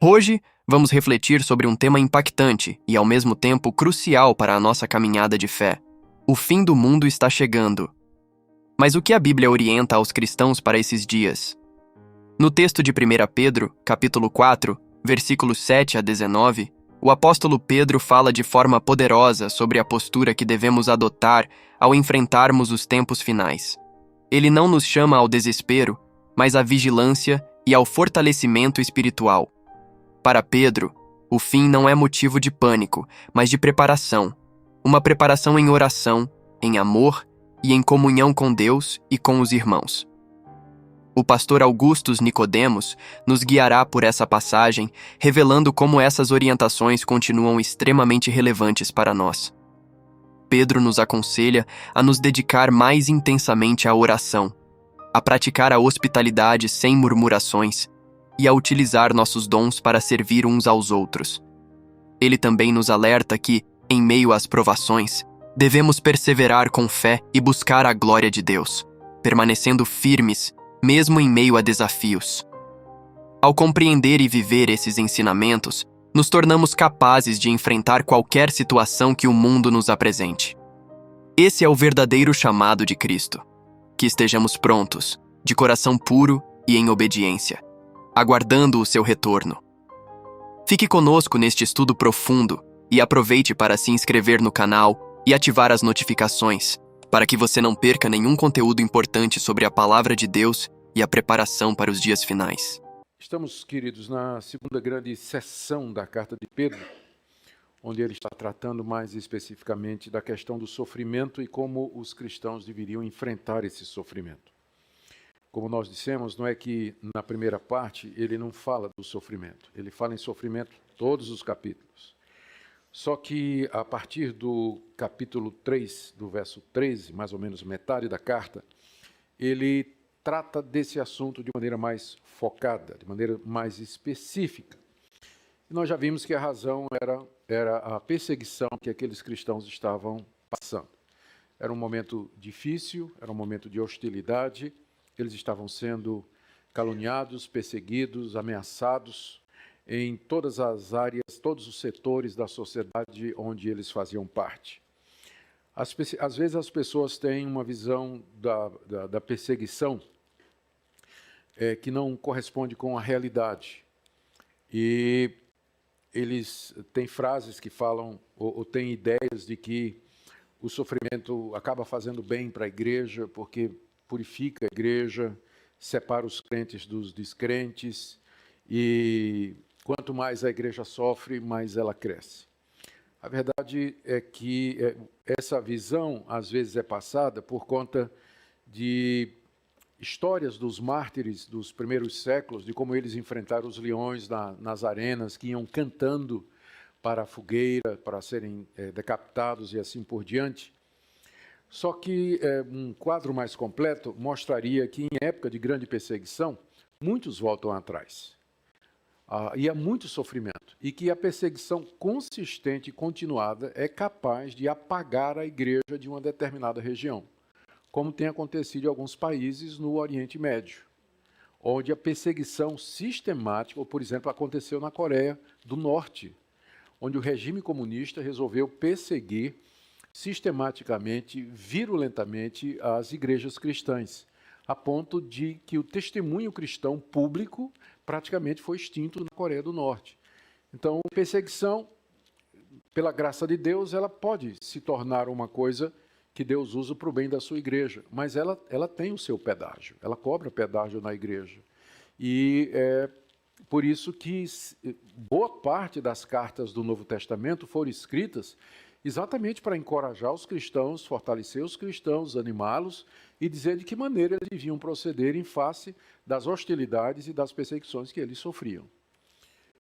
Hoje, vamos refletir sobre um tema impactante e, ao mesmo tempo, crucial para a nossa caminhada de fé. O fim do mundo está chegando. Mas o que a Bíblia orienta aos cristãos para esses dias? No texto de 1 Pedro, capítulo 4, versículos 7 a 19, o apóstolo Pedro fala de forma poderosa sobre a postura que devemos adotar ao enfrentarmos os tempos finais. Ele não nos chama ao desespero, mas à vigilância e ao fortalecimento espiritual. Para Pedro, o fim não é motivo de pânico, mas de preparação. Uma preparação em oração, em amor e em comunhão com Deus e com os irmãos. O pastor Augustus Nicodemos nos guiará por essa passagem, revelando como essas orientações continuam extremamente relevantes para nós. Pedro nos aconselha a nos dedicar mais intensamente à oração, a praticar a hospitalidade sem murmurações e a utilizar nossos dons para servir uns aos outros. Ele também nos alerta que, em meio às provações, devemos perseverar com fé e buscar a glória de Deus, permanecendo firmes, mesmo em meio a desafios. Ao compreender e viver esses ensinamentos, nos tornamos capazes de enfrentar qualquer situação que o mundo nos apresente. Esse é o verdadeiro chamado de Cristo. Que estejamos prontos, de coração puro e em obediência, aguardando o seu retorno. Fique conosco neste estudo profundo e aproveite para se inscrever no canal e ativar as notificações, para que você não perca nenhum conteúdo importante sobre a Palavra de Deus e a preparação para os dias finais. Estamos, queridos, na segunda grande sessão da Carta de Pedro, onde ele está tratando mais especificamente da questão do sofrimento e como os cristãos deveriam enfrentar esse sofrimento. Como nós dissemos, não é que na primeira parte ele não fala do sofrimento, ele fala em sofrimento todos os capítulos. Só que a partir do capítulo 3, do verso 13, mais ou menos metade da carta, ele trata desse assunto de maneira mais focada, de maneira mais específica. E nós já vimos que a razão era a perseguição que aqueles cristãos estavam passando. Era um momento difícil, era um momento de hostilidade, eles estavam sendo caluniados, perseguidos, ameaçados em todas as áreas, todos os setores da sociedade onde eles faziam parte. Às vezes as pessoas têm uma visão da perseguição que não corresponde com a realidade. E eles têm frases que falam, ou têm ideias de que o sofrimento acaba fazendo bem para a igreja, porque purifica a igreja, separa os crentes dos descrentes, e quanto mais a igreja sofre, mais ela cresce. A verdade é que essa visão, às vezes, é passada por conta de histórias dos mártires dos primeiros séculos, de como eles enfrentaram os leões nas arenas, que iam cantando para a fogueira, para serem decapitados e assim por diante. Só que um quadro mais completo mostraria que, em época de grande perseguição, muitos voltam atrás. E há muito sofrimento. E que a perseguição consistente e continuada é capaz de apagar a igreja de uma determinada região, como tem acontecido em alguns países no Oriente Médio, onde a perseguição sistemática, ou, por exemplo, aconteceu na Coreia do Norte, onde o regime comunista resolveu perseguir sistematicamente, virulentamente, as igrejas cristãs, a ponto de que o testemunho cristão público praticamente foi extinto na Coreia do Norte. Então, a perseguição, pela graça de Deus, ela pode se tornar uma coisa que Deus usa para o bem da sua igreja, mas ela tem o seu pedágio, ela cobra pedágio na igreja. E é por isso que boa parte das cartas do Novo Testamento foram escritas exatamente para encorajar os cristãos, fortalecer os cristãos, animá-los e dizer de que maneira eles deviam proceder em face das hostilidades e das perseguições que eles sofriam.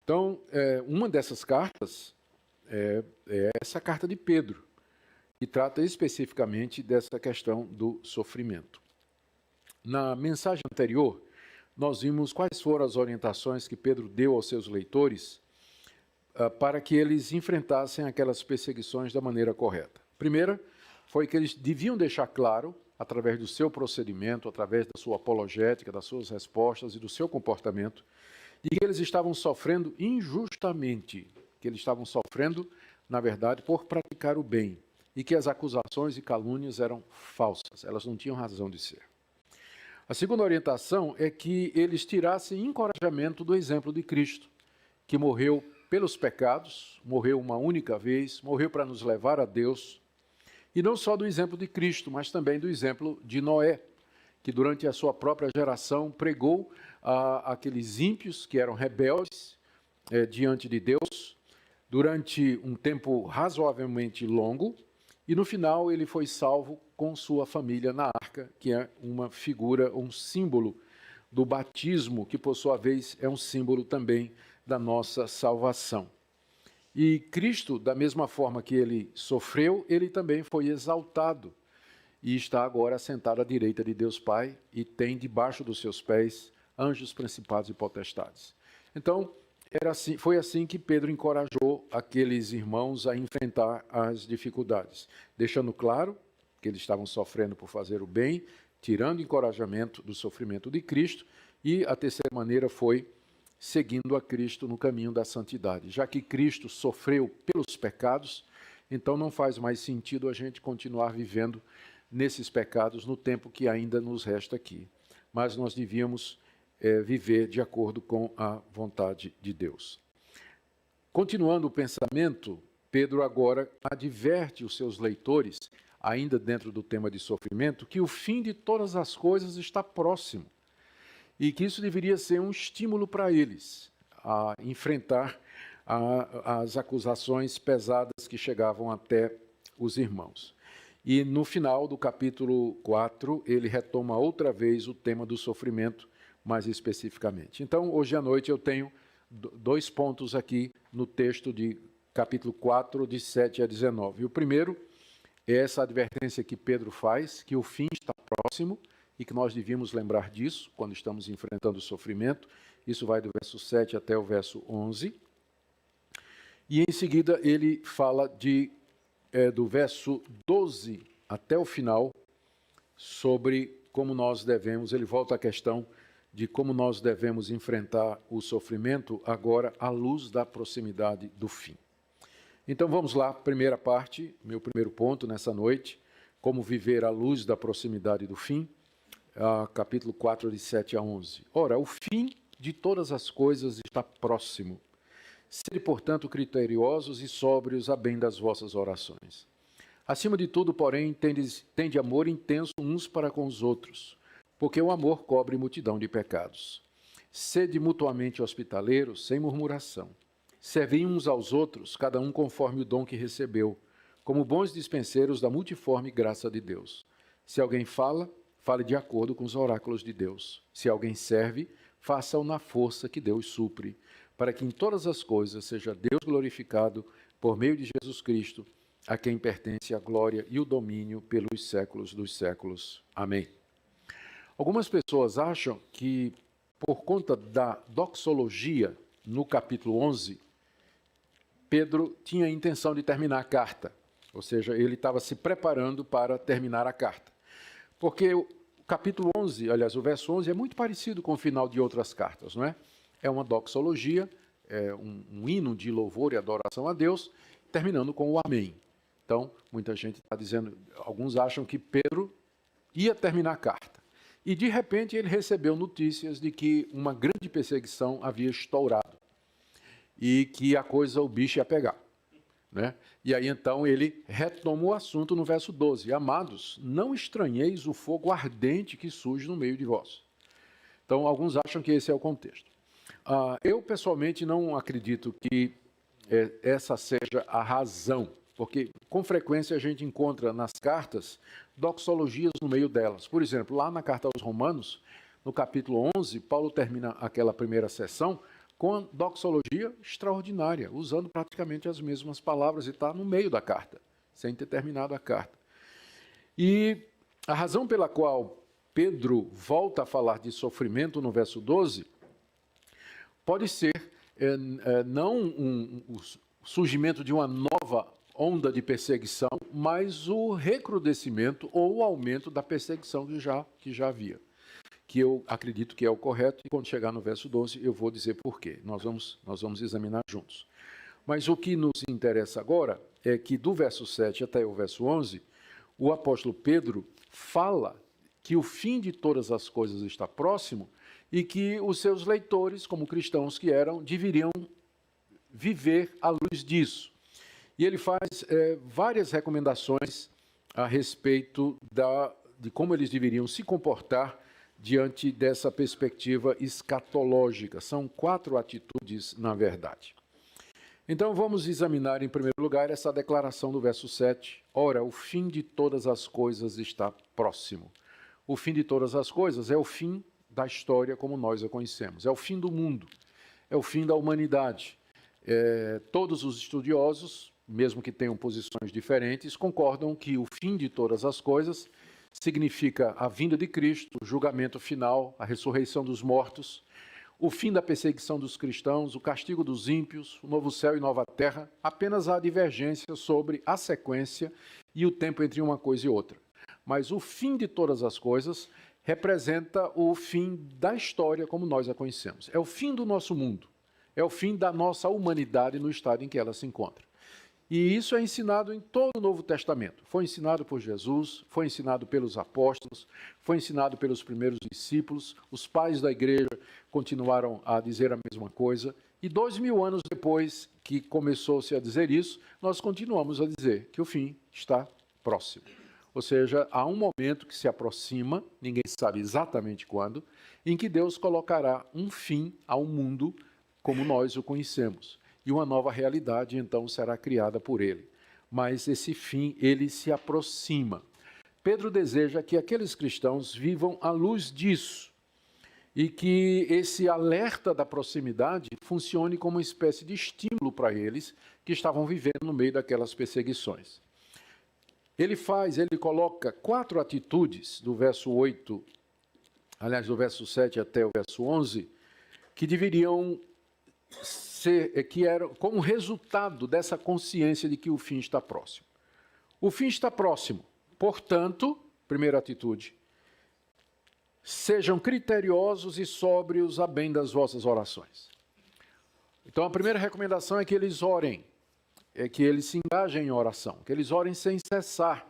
Então, uma dessas cartas é essa carta de Pedro, que trata especificamente dessa questão do sofrimento. Na mensagem anterior, nós vimos quais foram as orientações que Pedro deu aos seus leitores para que eles enfrentassem aquelas perseguições da maneira correta. A primeira foi que eles deviam deixar claro, através do seu procedimento, através da sua apologética, das suas respostas e do seu comportamento, e que eles estavam sofrendo injustamente, que eles estavam sofrendo, na verdade, por praticar o bem, e que as acusações e calúnias eram falsas, elas não tinham razão de ser. A segunda orientação é que eles tirassem encorajamento do exemplo de Cristo, que morreu pelos pecados, morreu uma única vez, morreu para nos levar a Deus, e não só do exemplo de Cristo, mas também do exemplo de Noé, que durante a sua própria geração pregou aqueles ímpios que eram rebeldes diante de Deus durante um tempo razoavelmente longo, e no final ele foi salvo com sua família na arca, que é uma figura, um símbolo do batismo, que por sua vez é um símbolo também da nossa salvação. E Cristo, da mesma forma que ele sofreu, ele também foi exaltado e está agora sentado à direita de Deus Pai e tem debaixo dos seus pés anjos, principados e potestades. Então, foi assim que Pedro encorajou aqueles irmãos a enfrentar as dificuldades, deixando claro que eles estavam sofrendo por fazer o bem, tirando encorajamento do sofrimento de Cristo, e a terceira maneira foi seguindo a Cristo no caminho da santidade. Já que Cristo sofreu pelos pecados, então não faz mais sentido a gente continuar vivendo nesses pecados no tempo que ainda nos resta aqui. Mas nós devíamos viver de acordo com a vontade de Deus. Continuando o pensamento, Pedro agora adverte os seus leitores, ainda dentro do tema de sofrimento, que o fim de todas as coisas está próximo e que isso deveria ser um estímulo para eles a enfrentar as acusações pesadas que chegavam até os irmãos. E no final do capítulo 4, ele retoma outra vez o tema do sofrimento, mais especificamente. Então, hoje à noite eu tenho 2 pontos aqui no texto de capítulo 4, de 7 a 19. E o primeiro é essa advertência que Pedro faz, que o fim está próximo e que nós devíamos lembrar disso quando estamos enfrentando o sofrimento. Isso vai do verso 7 até o verso 11. E em seguida ele fala do verso 12 até o final sobre como nós devemos, ele volta à questão de como nós devemos enfrentar o sofrimento agora à luz da proximidade do fim. Então vamos lá, primeira parte, meu primeiro ponto nessa noite, como viver à luz da proximidade do fim, capítulo 4, de 7 a 11. Ora, o fim de todas as coisas está próximo. Sede, portanto, criteriosos e sóbrios a bem das vossas orações. Acima de tudo, porém, tende amor intenso uns para com os outros, porque o amor cobre multidão de pecados. Sede mutuamente hospitaleiros, sem murmuração. Servei uns aos outros, cada um conforme o dom que recebeu, como bons dispenseiros da multiforme graça de Deus. Se alguém fala, fale de acordo com os oráculos de Deus. Se alguém serve, faça-o na força que Deus supre, para que em todas as coisas seja Deus glorificado por meio de Jesus Cristo, a quem pertence a glória e o domínio pelos séculos dos séculos. Amém. Algumas pessoas acham que, por conta da doxologia, no capítulo 11, Pedro tinha a intenção de terminar a carta, ou seja, ele estava se preparando para terminar a carta. Porque o capítulo 11, aliás, o verso 11 é muito parecido com o final de outras cartas, não é? É uma doxologia, é um hino de louvor e adoração a Deus, terminando com o amém. Então, muita gente está dizendo, alguns acham que Pedro ia terminar a carta. E, de repente, ele recebeu notícias de que uma grande perseguição havia estourado e que o bicho ia pegar, né? E aí, então, ele retoma o assunto no verso 12. Amados, não estranheis o fogo ardente que surge no meio de vós. Então, alguns acham que esse é o contexto. Eu, pessoalmente, não acredito que essa seja a razão, porque, com frequência, a gente encontra nas cartas doxologias no meio delas. Por exemplo, lá na carta aos Romanos, no capítulo 11, Paulo termina aquela primeira sessão com a doxologia extraordinária, usando praticamente as mesmas palavras, e está no meio da carta, sem ter terminado a carta. E a razão pela qual Pedro volta a falar de sofrimento no verso 12 pode ser não o surgimento de uma nova onda de perseguição, mas o recrudescimento ou o aumento da perseguição que já havia. que eu acredito que é o correto, e quando chegar no verso 12 eu vou dizer por quê. Nós vamos examinar juntos. Mas o que nos interessa agora é que do verso 7 até o verso 11, o apóstolo Pedro fala que o fim de todas as coisas está próximo e que os seus leitores, como cristãos que eram, deveriam viver à luz disso. E ele faz várias recomendações a respeito de como eles deveriam se comportar diante dessa perspectiva escatológica. São 4 atitudes, na verdade. Então vamos examinar em primeiro lugar essa declaração do verso 7. Ora, o fim de todas as coisas está próximo. O fim de todas as coisas é o fim da história como nós a conhecemos. É o fim do mundo. É o fim da humanidade. Todos os estudiosos, mesmo que tenham posições diferentes, concordam que o fim de todas as coisas significa a vinda de Cristo, o julgamento final, a ressurreição dos mortos, o fim da perseguição dos cristãos, o castigo dos ímpios, o novo céu e nova terra. Apenas há divergência sobre a sequência e o tempo entre uma coisa e outra. Mas o fim de todas as coisas representa o fim da história como nós a conhecemos. É o fim do nosso mundo. É o fim da nossa humanidade no estado em que ela se encontra. E isso é ensinado em todo o Novo Testamento. Foi ensinado por Jesus, foi ensinado pelos apóstolos, foi ensinado pelos primeiros discípulos, os pais da igreja continuaram a dizer a mesma coisa, e 2000 anos depois que começou-se a dizer isso, nós continuamos a dizer que o fim está próximo. Ou seja, há um momento que se aproxima, ninguém sabe exatamente quando, em que Deus colocará um fim ao mundo como nós o conhecemos. E uma nova realidade, então, será criada por ele. Mas esse fim, ele se aproxima. Pedro deseja que aqueles cristãos vivam à luz disso e que esse alerta da proximidade funcione como uma espécie de estímulo para eles que estavam vivendo no meio daquelas perseguições. Ele coloca 4 atitudes do verso 8, aliás, do verso 7 até o verso 11, que deveriam que era como resultado dessa consciência de que o fim está próximo. O fim está próximo, portanto, primeira atitude, sejam criteriosos e sóbrios a bem das vossas orações. Então a primeira recomendação é que eles orem, é que eles se engajem em oração, que eles orem sem cessar,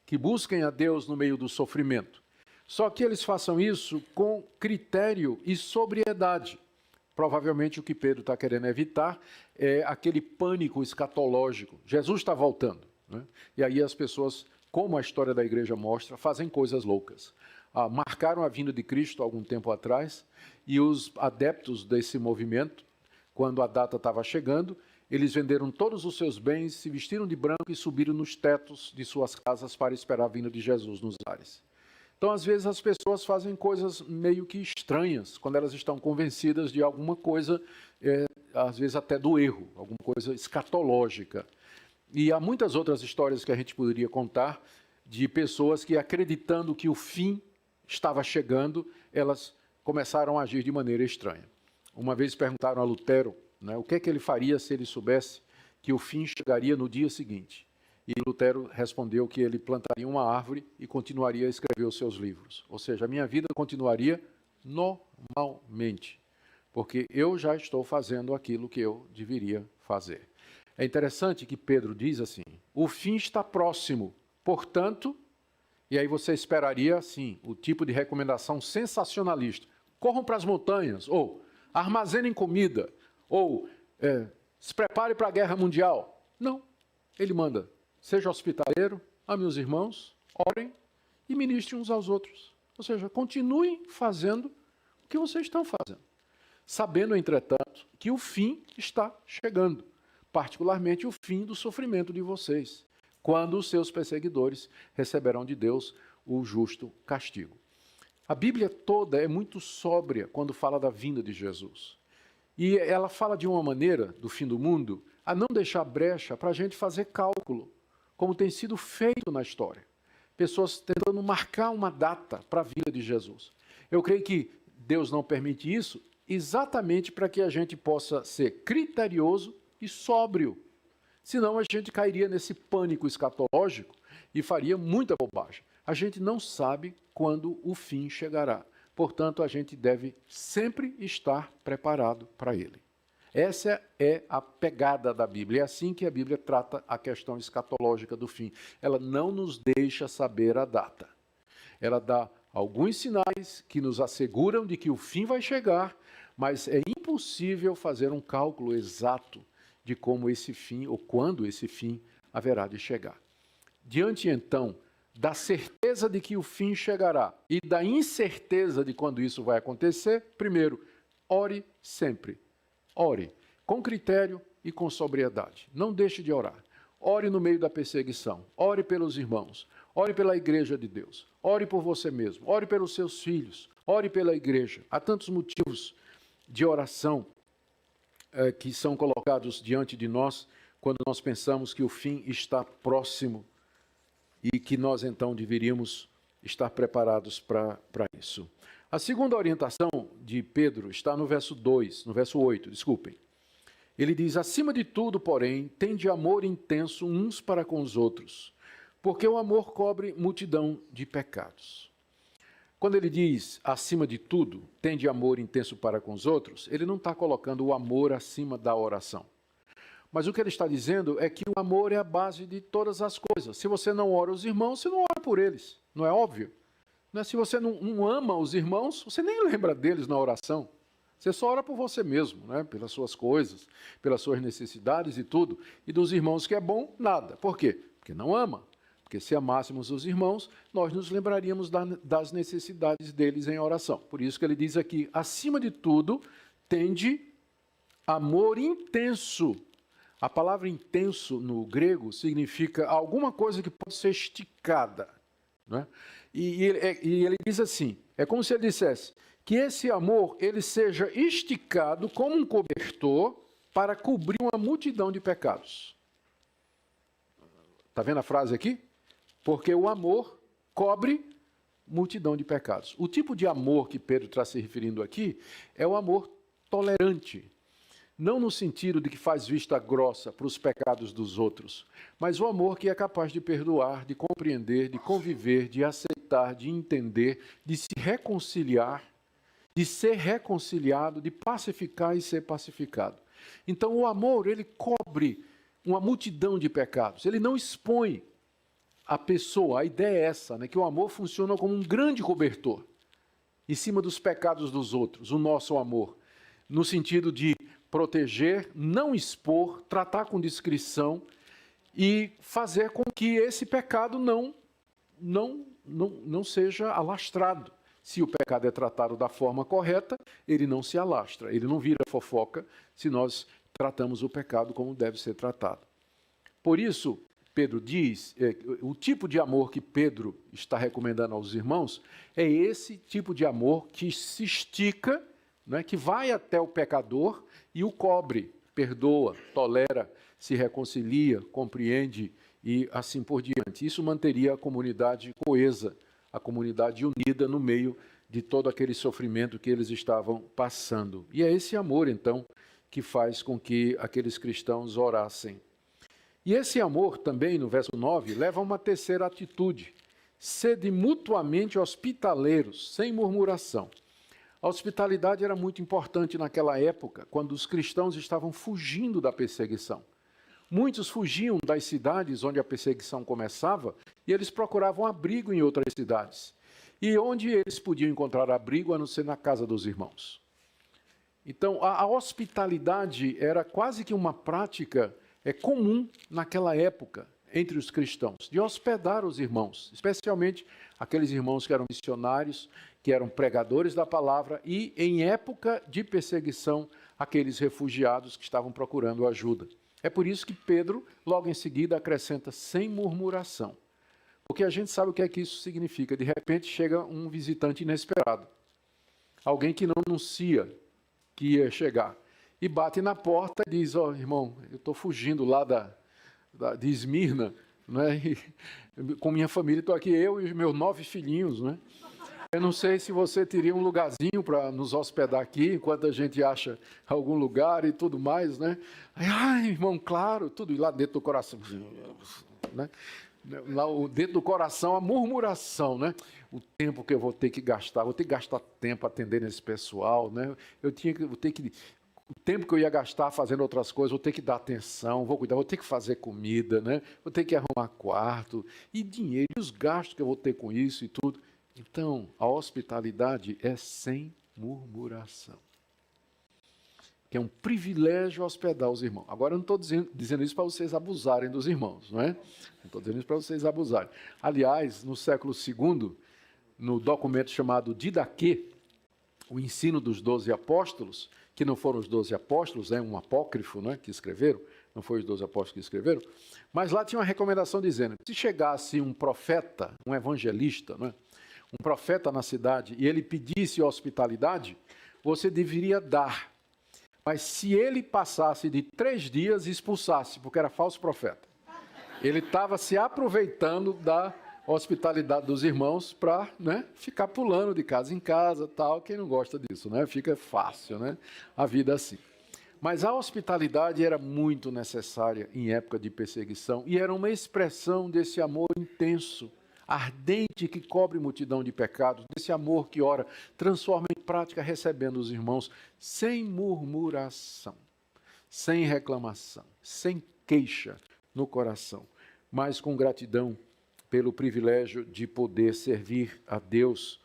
que busquem a Deus no meio do sofrimento. Só que eles façam isso com critério e sobriedade. Provavelmente o que Pedro está querendo evitar é aquele pânico escatológico. Jesus está voltando, né? E aí as pessoas, como a história da igreja mostra, fazem coisas loucas. Marcaram a vinda de Cristo algum tempo atrás, e os adeptos desse movimento, quando a data estava chegando, eles venderam todos os seus bens, se vestiram de branco e subiram nos tetos de suas casas para esperar a vinda de Jesus nos ares. Então, às vezes, as pessoas fazem coisas meio que estranhas, quando elas estão convencidas de alguma coisa, às vezes até do erro, alguma coisa escatológica. E há muitas outras histórias que a gente poderia contar de pessoas que, acreditando que o fim estava chegando, elas começaram a agir de maneira estranha. Uma vez perguntaram a Lutero, né, o que é que ele faria se ele soubesse que o fim chegaria no dia seguinte. E Lutero respondeu que ele plantaria uma árvore e continuaria a escrever os seus livros. Ou seja, a minha vida continuaria normalmente, porque eu já estou fazendo aquilo que eu deveria fazer. É interessante que Pedro diz assim, o fim está próximo, portanto, e aí você esperaria, assim, o tipo de recomendação sensacionalista. Corram para as montanhas, ou armazenem comida, ou se prepare para a guerra mundial. Não, ele manda. Seja hospitaleiro, ame os irmãos, orem e ministrem uns aos outros. Ou seja, continuem fazendo o que vocês estão fazendo. Sabendo, entretanto, que o fim está chegando. Particularmente o fim do sofrimento de vocês. Quando os seus perseguidores receberão de Deus o justo castigo. A Bíblia toda é muito sóbria quando fala da vinda de Jesus. E ela fala de uma maneira, do fim do mundo, a não deixar brecha para a gente fazer cálculo, como tem sido feito na história. Pessoas tentando marcar uma data para a vinda de Jesus. Eu creio que Deus não permite isso exatamente para que a gente possa ser criterioso e sóbrio. Senão a gente cairia nesse pânico escatológico e faria muita bobagem. A gente não sabe quando o fim chegará. Portanto, a gente deve sempre estar preparado para ele. Essa é a pegada da Bíblia. É assim que a Bíblia trata a questão escatológica do fim. Ela não nos deixa saber a data. Ela dá alguns sinais que nos asseguram de que o fim vai chegar, mas é impossível fazer um cálculo exato de como esse fim ou quando esse fim haverá de chegar. Diante, então, da certeza de que o fim chegará e da incerteza de quando isso vai acontecer, primeiro, ore sempre. Ore com critério e com sobriedade. Não deixe de orar. Ore no meio da perseguição. Ore pelos irmãos. Ore pela igreja de Deus. Ore por você mesmo. Ore pelos seus filhos. Ore pela igreja. Há tantos motivos de oração que são colocados diante de nós quando nós pensamos que o fim está próximo e que nós então deveríamos estar preparados para isso. A segunda orientação de Pedro está no verso 8, desculpem. Ele diz: acima de tudo, porém, tende amor intenso uns para com os outros, porque o amor cobre multidão de pecados. Quando ele diz, acima de tudo, tende amor intenso para com os outros, ele não está colocando o amor acima da oração. Mas o que ele está dizendo é que o amor é a base de todas as coisas. Se você não ora os irmãos, você não ora por eles, não é óbvio? Se você não ama os irmãos, você nem lembra deles na oração. Você só ora por você mesmo, né? Pelas suas coisas, pelas suas necessidades e tudo. E dos irmãos que é bom, nada. Por quê? Porque não ama. Porque se amássemos os irmãos, nós nos lembraríamos das necessidades deles em oração. Por isso que ele diz aqui, acima de tudo, tende amor intenso. A palavra intenso no grego significa alguma coisa que pode ser esticada. Né? E ele diz assim, é como se ele dissesse que esse amor ele seja esticado como um cobertor para cobrir uma multidão de pecados. Está vendo a frase aqui? Porque o amor cobre multidão de pecados. O tipo de amor que Pedro está se referindo aqui é o amor tolerante. Não no sentido de que faz vista grossa para os pecados dos outros, mas o amor que é capaz de perdoar, de compreender, de conviver, de aceitar, de entender, de se reconciliar, de ser reconciliado, de pacificar e ser pacificado. Então o amor, ele cobre uma multidão de pecados, ele não expõe a pessoa. A ideia é essa, né, que o amor funciona como um grande cobertor em cima dos pecados dos outros, o nosso amor, no sentido de proteger, não expor, tratar com discrição e fazer com que esse pecado não seja alastrado. Se o pecado é tratado da forma correta, ele não se alastra, ele não vira fofoca se nós tratamos o pecado como deve ser tratado. Por isso, Pedro diz, o tipo de amor que Pedro está recomendando aos irmãos é esse tipo de amor que se estica, né, que vai até o pecador e o cobre, perdoa, tolera, se reconcilia, compreende e assim por diante. Isso manteria a comunidade coesa, a comunidade unida no meio de todo aquele sofrimento que eles estavam passando. E é esse amor, então, que faz com que aqueles cristãos orassem. E esse amor também, no verso 9, leva a uma terceira atitude: sede mutuamente hospitaleiros, sem murmuração. A hospitalidade era muito importante naquela época, quando os cristãos estavam fugindo da perseguição. Muitos fugiam das cidades onde a perseguição começava e eles procuravam abrigo em outras cidades. E onde eles podiam encontrar abrigo, a não ser na casa dos irmãos. Então, a hospitalidade era quase que uma prática comum naquela época entre os cristãos, de hospedar os irmãos, especialmente aqueles irmãos que eram missionários, que eram pregadores da palavra e, em época de perseguição, aqueles refugiados que estavam procurando ajuda. É por isso que Pedro, logo em seguida, acrescenta sem murmuração. Porque a gente sabe o que é que isso significa. De repente chega um visitante inesperado. Alguém que não anuncia que ia chegar. E bate na porta e diz, irmão, eu estou fugindo lá de Esmirna, né? E, com minha família, estou aqui, eu e os meus 9 filhinhos, né? Eu não sei se você teria um lugarzinho para nos hospedar aqui, enquanto a gente acha algum lugar e tudo mais, né? Ai, irmão, claro, tudo lá dentro do coração, né? Lá dentro do coração, a murmuração, né? O tempo que eu vou ter que gastar tempo atendendo esse pessoal, né? O tempo que eu ia gastar fazendo outras coisas, vou ter que dar atenção, vou cuidar, vou ter que fazer comida, né? Vou ter que arrumar quarto, e dinheiro, e os gastos que eu vou ter com isso e tudo. Então, a hospitalidade é sem murmuração. Que é um privilégio hospedar os irmãos. Agora, eu não estou dizendo isso para vocês abusarem dos irmãos, não é? Não estou dizendo isso para vocês abusarem. Aliás, no século II, no documento chamado Didaquê, o ensino dos 12 apóstolos, que não foram os 12 apóstolos, é um apócrifo, né, que escreveram, não foi os 12 apóstolos que escreveram, mas lá tinha uma recomendação dizendo, se chegasse um profeta, um evangelista, né, um profeta na cidade, e ele pedisse hospitalidade, você deveria dar. Mas se ele passasse de 3 dias, expulsasse, porque era falso profeta. Ele estava se aproveitando da hospitalidade dos irmãos para, né, ficar pulando de casa em casa, tal. Quem não gosta disso, né? Fica fácil, né? A vida assim. Mas a hospitalidade era muito necessária em época de perseguição e era uma expressão desse amor intenso, ardente, que cobre multidão de pecados, desse amor que, ora, transforma em prática recebendo os irmãos sem murmuração, sem reclamação, sem queixa no coração, mas com gratidão pelo privilégio de poder servir a Deus,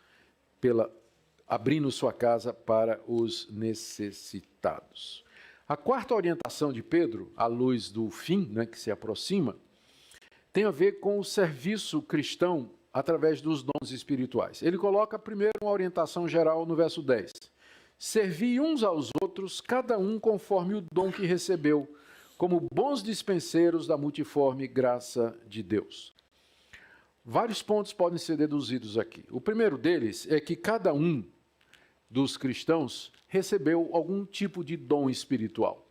abrindo sua casa para os necessitados. A quarta orientação de Pedro, à luz do fim, né, que se aproxima, tem a ver com o serviço cristão através dos dons espirituais. Ele coloca primeiro uma orientação geral no verso 10. Servi uns aos outros, cada um conforme o dom que recebeu, como bons dispenseiros da multiforme graça de Deus. Vários pontos podem ser deduzidos aqui. O primeiro deles é que cada um dos cristãos recebeu algum tipo de dom espiritual.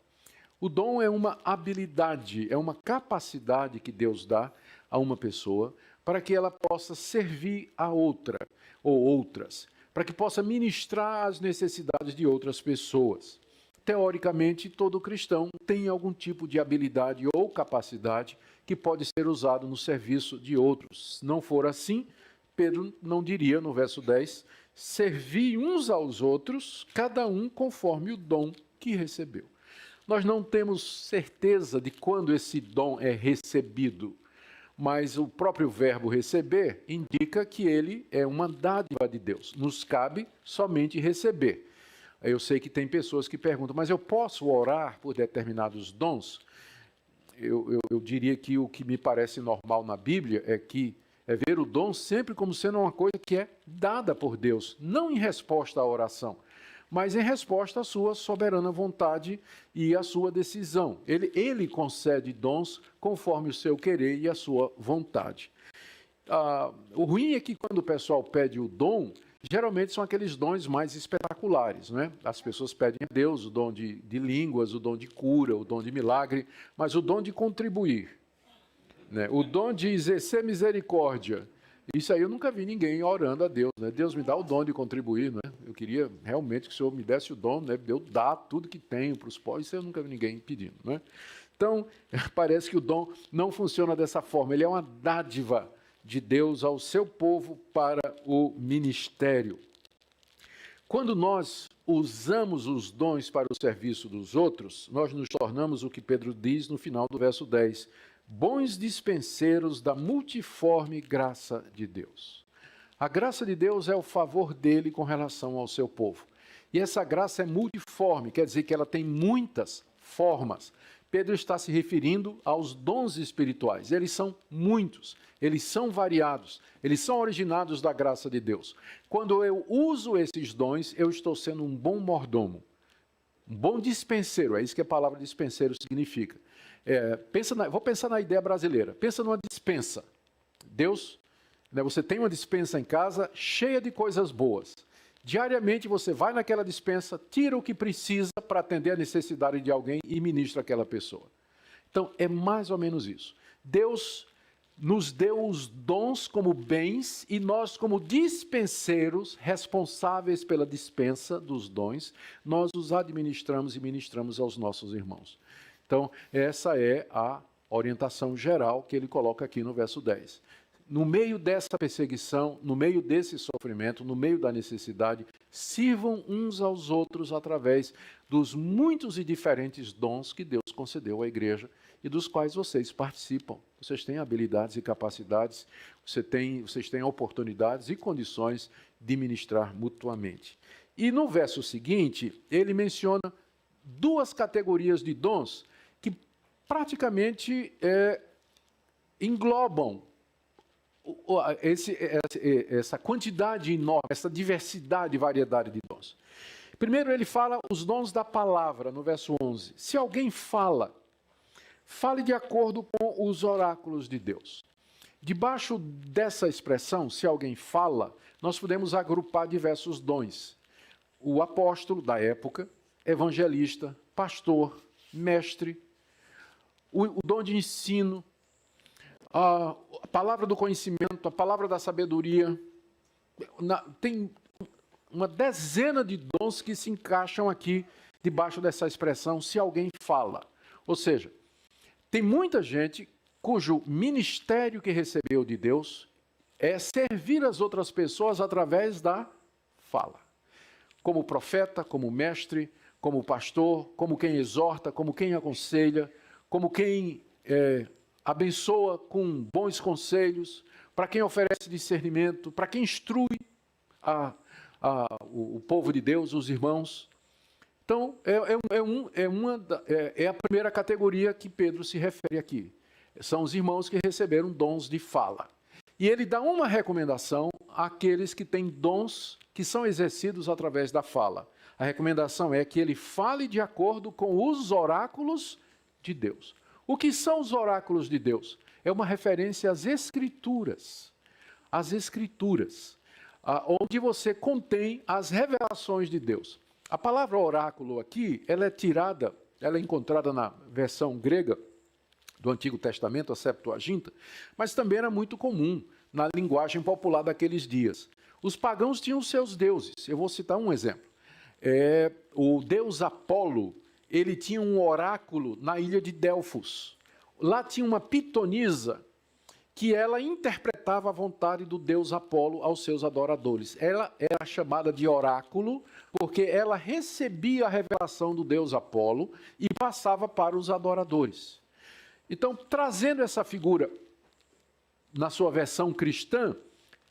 O dom é uma habilidade, é uma capacidade que Deus dá a uma pessoa para que ela possa servir a outra ou outras, para que possa ministrar as necessidades de outras pessoas. Teoricamente, todo cristão tem algum tipo de habilidade ou capacidade que pode ser usado no serviço de outros. Se não for assim, Pedro não diria no verso 10, servi uns aos outros, cada um conforme o dom que recebeu. Nós não temos certeza de quando esse dom é recebido, mas o próprio verbo receber indica que ele é uma dádiva de Deus. Nos cabe somente receber. Eu sei que tem pessoas que perguntam, mas eu posso orar por determinados dons? Eu diria que o que me parece normal na Bíblia é ver o dom sempre como sendo uma coisa que é dada por Deus, não em resposta à oração, mas em resposta à sua soberana vontade e à sua decisão. Ele concede dons conforme o seu querer e a sua vontade. O ruim é que quando o pessoal pede o dom, geralmente são aqueles dons mais espetaculares, né? As pessoas pedem a Deus o dom de línguas, o dom de cura, o dom de milagre, mas o dom de contribuir, né? O dom de exercer misericórdia, isso aí eu nunca vi ninguém orando a Deus, né? Deus me dá o dom de contribuir, né? Eu queria realmente que o Senhor me desse o dom, né? De eu dar tudo que tenho para os pobres, isso eu nunca vi ninguém pedindo, né? Então, parece que o dom não funciona dessa forma, ele é uma dádiva de Deus ao seu povo para o ministério. Quando nós usamos os dons para o serviço dos outros, nós nos tornamos o que Pedro diz no final do verso 10, bons dispenseiros da multiforme graça de Deus. A graça de Deus é o favor dele com relação ao seu povo. E essa graça é multiforme, quer dizer que ela tem muitas formas. Pedro está se referindo aos dons espirituais. Eles são muitos, eles são variados, eles são originados da graça de Deus. Quando eu uso esses dons, eu estou sendo um bom mordomo, um bom dispenseiro, é isso que a palavra dispenseiro significa. Vou pensar na ideia brasileira, pensa numa dispensa. Deus, né, você tem uma dispensa em casa cheia de coisas boas. Diariamente você vai naquela dispensa, tira o que precisa para atender a necessidade de alguém e ministra aquela pessoa. Então, é mais ou menos isso. Deus nos deu os dons como bens e nós, como dispenseiros responsáveis pela dispensa dos dons, nós os administramos e ministramos aos nossos irmãos. Então, essa é a a orientação geral que ele coloca aqui no verso 10. No meio dessa perseguição, no meio desse sofrimento, no meio da necessidade, sirvam uns aos outros através dos muitos e diferentes dons que Deus concedeu à igreja e dos quais vocês participam. Vocês têm habilidades e capacidades, vocês têm oportunidades e condições de ministrar mutuamente. E no verso seguinte, ele menciona duas categorias de dons que praticamente englobam essa quantidade enorme, essa diversidade e variedade de dons. Primeiro ele fala os dons da palavra, no verso 11. Se alguém fala, fale de acordo com os oráculos de Deus. Debaixo dessa expressão, se alguém fala, nós podemos agrupar diversos dons. O apóstolo da época, evangelista, pastor, mestre, o dom de ensino, a palavra do conhecimento, a palavra da sabedoria. Tem uma dezena de dons que se encaixam aqui debaixo dessa expressão, se alguém fala. Ou seja, tem muita gente cujo ministério que recebeu de Deus é servir as outras pessoas através da fala. Como profeta, como mestre, como pastor, como quem exorta, como quem aconselha, como quem abençoa com bons conselhos, para quem oferece discernimento, para quem instrui o povo de Deus, os irmãos. Então, é a primeira categoria que Pedro se refere aqui. São os irmãos que receberam dons de fala. E ele dá uma recomendação àqueles que têm dons que são exercidos através da fala. A recomendação é que ele fale de acordo com os oráculos de Deus. O que são os oráculos de Deus? É uma referência às Escrituras. As Escrituras, onde você contém as revelações de Deus. A palavra oráculo aqui, ela é encontrada na versão grega do Antigo Testamento, a Septuaginta, mas também era muito comum na linguagem popular daqueles dias. Os pagãos tinham seus deuses. Eu vou citar um exemplo. O deus Apolo, ele tinha um oráculo na ilha de Delfos. Lá tinha uma pitonisa que ela interpretava a vontade do deus Apolo aos seus adoradores. Ela era chamada de oráculo porque ela recebia a revelação do deus Apolo e passava para os adoradores. Então, trazendo essa figura na sua versão cristã,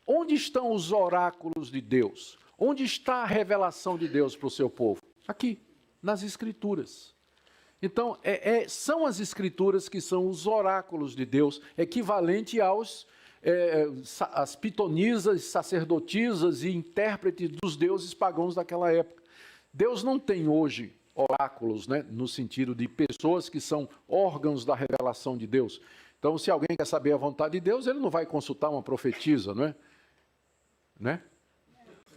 onde estão os oráculos de Deus? Onde está a revelação de Deus para o seu povo? Aqui, nas Escrituras. Então, são as Escrituras que são os oráculos de Deus, equivalente às pitonisas, sacerdotisas e intérpretes dos deuses pagãos daquela época. Deus não tem hoje oráculos, né, no sentido de pessoas que são órgãos da revelação de Deus. Então, se alguém quer saber a vontade de Deus, ele não vai consultar uma profetisa, não é? Né?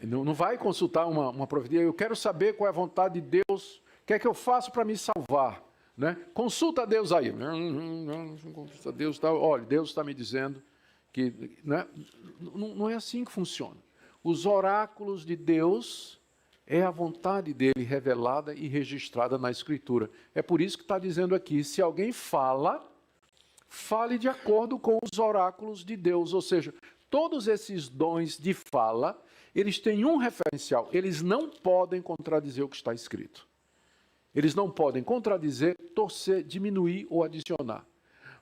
Não vai consultar uma profecia. Eu quero saber qual é a vontade de Deus, o que é que eu faço para me salvar, né? Consulta Deus aí. Consulta Deus, olha, Deus está me dizendo que, né? Não é assim que funciona. Os oráculos de Deus é a vontade dele revelada e registrada na Escritura. É por isso que está dizendo aqui, se alguém fala, fale de acordo com os oráculos de Deus. Ou seja, todos esses dons de fala, eles têm um referencial. Eles não podem contradizer o que está escrito. Eles não podem contradizer, torcer, diminuir ou adicionar.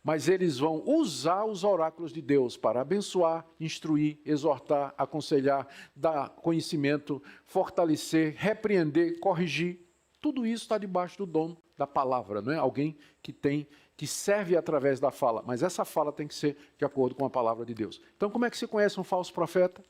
Mas eles vão usar os oráculos de Deus para abençoar, instruir, exortar, aconselhar, dar conhecimento, fortalecer, repreender, corrigir. Tudo isso está debaixo do dom da palavra, não é? Alguém que serve através da fala, mas essa fala tem que ser de acordo com a palavra de Deus. Então, como é que se conhece um falso profeta?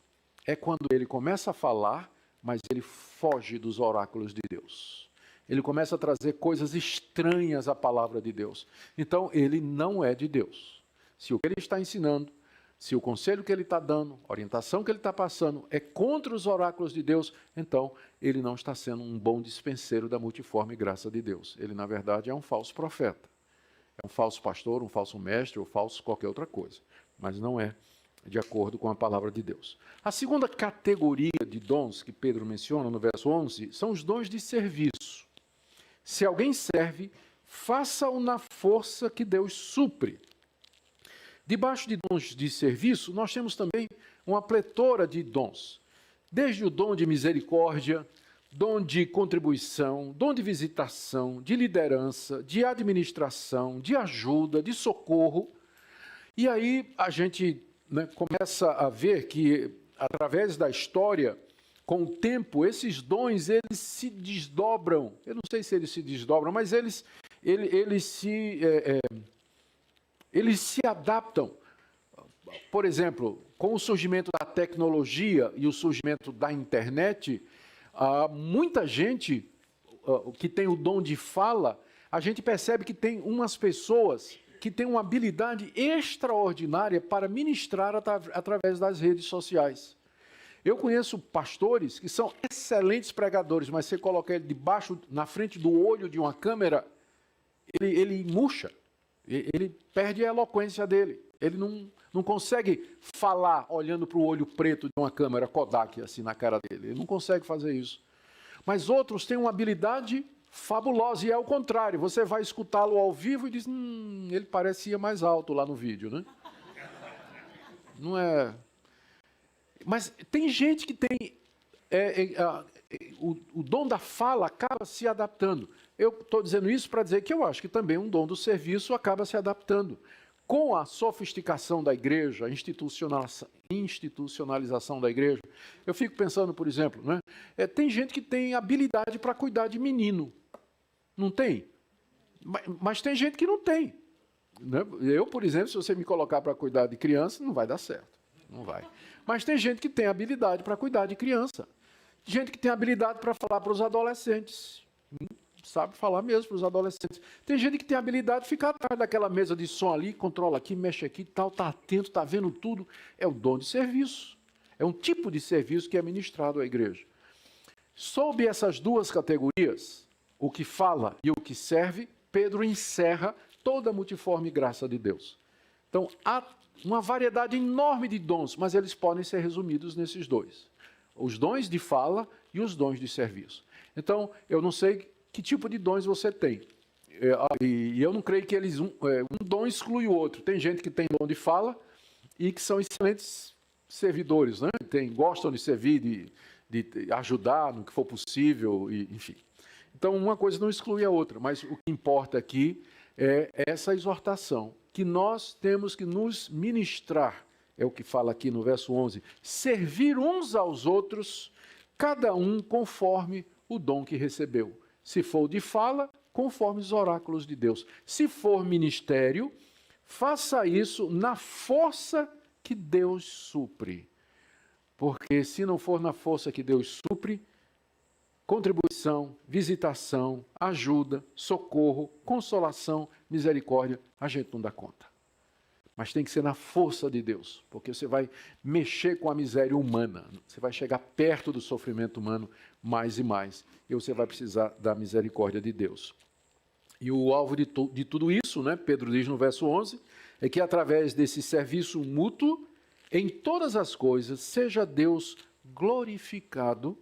É quando ele começa a falar, mas ele foge dos oráculos de Deus. Ele começa a trazer coisas estranhas à palavra de Deus. Então, ele não é de Deus. Se o que ele está ensinando, se o conselho que ele está dando, a orientação que ele está passando é contra os oráculos de Deus, então ele não está sendo um bom dispenseiro da multiforme graça de Deus. Ele, na verdade, é um falso profeta. É um falso pastor, um falso mestre ou falso qualquer outra coisa. Mas não é de acordo com a palavra de Deus. A segunda categoria de dons que Pedro menciona no verso 11 são os dons de serviço. Se alguém serve, faça-o na força que Deus supre. Debaixo de dons de serviço, nós temos também uma pletora de dons. Desde o dom de misericórdia, dom de contribuição, dom de visitação, de liderança, de administração, de ajuda, de socorro. E aí a gente, começa a ver que, através da história, com o tempo, esses dons eles se desdobram. Eu não sei se eles se desdobram, mas eles se adaptam. Por exemplo, com o surgimento da tecnologia e o surgimento da internet, muita gente que tem o dom de fala, a gente percebe que tem umas pessoas que têm uma habilidade extraordinária para ministrar através das redes sociais. Eu conheço pastores que são excelentes pregadores, mas você coloca ele na frente do olho de uma câmera, ele murcha, ele perde a eloquência dele. Ele não consegue falar olhando para o olho preto de uma câmera Kodak assim na cara dele. Ele não consegue fazer isso. Mas outros têm uma habilidade fabulosa, e é o contrário. Você vai escutá-lo ao vivo e diz, ele parecia mais alto lá no vídeo, né? Não é... Mas tem gente que tem... o dom da fala acaba se adaptando. Eu estou dizendo isso para dizer que eu acho que também um dom do serviço acaba se adaptando. Com a sofisticação da igreja, a institucionalização da igreja, eu fico pensando, por exemplo, tem gente que tem habilidade para cuidar de menino. Não tem? Mas tem gente que não tem. Eu, por exemplo, se você me colocar para cuidar de criança, não vai dar certo. Não vai. Mas tem gente que tem habilidade para cuidar de criança. Gente que tem habilidade para falar para os adolescentes. Sabe falar mesmo para os adolescentes. Tem gente que tem habilidade de ficar atrás daquela mesa de som ali, controla aqui, mexe aqui, tal, está atento, está vendo tudo. É o dom de serviço. É um tipo de serviço que é ministrado à igreja. Sob essas duas categorias, o que fala e o que serve, Pedro encerra toda a multiforme graça de Deus. Então, há uma variedade enorme de dons, mas eles podem ser resumidos nesses dois. Os dons de fala e os dons de serviço. Então, eu não sei que tipo de dons você tem. E eu não creio que um dom exclui o outro. Tem gente que tem dom de fala e que são excelentes servidores, né? Gostam de servir, de ajudar no que for possível, enfim. Então, uma coisa não exclui a outra, mas o que importa aqui é essa exortação, que nós temos que nos ministrar, é o que fala aqui no verso 11, servir uns aos outros, cada um conforme o dom que recebeu. Se for de fala, conforme os oráculos de Deus. Se for ministério, faça isso na força que Deus supre. Porque se não for na força que Deus supre, contribuição, visitação, ajuda, socorro, consolação, misericórdia, a gente não dá conta. Mas tem que ser na força de Deus, porque você vai mexer com a miséria humana, você vai chegar perto do sofrimento humano mais e mais, e você vai precisar da misericórdia de Deus. E o alvo de tudo isso, Pedro diz no verso 11, é que através desse serviço mútuo, em todas as coisas, seja Deus glorificado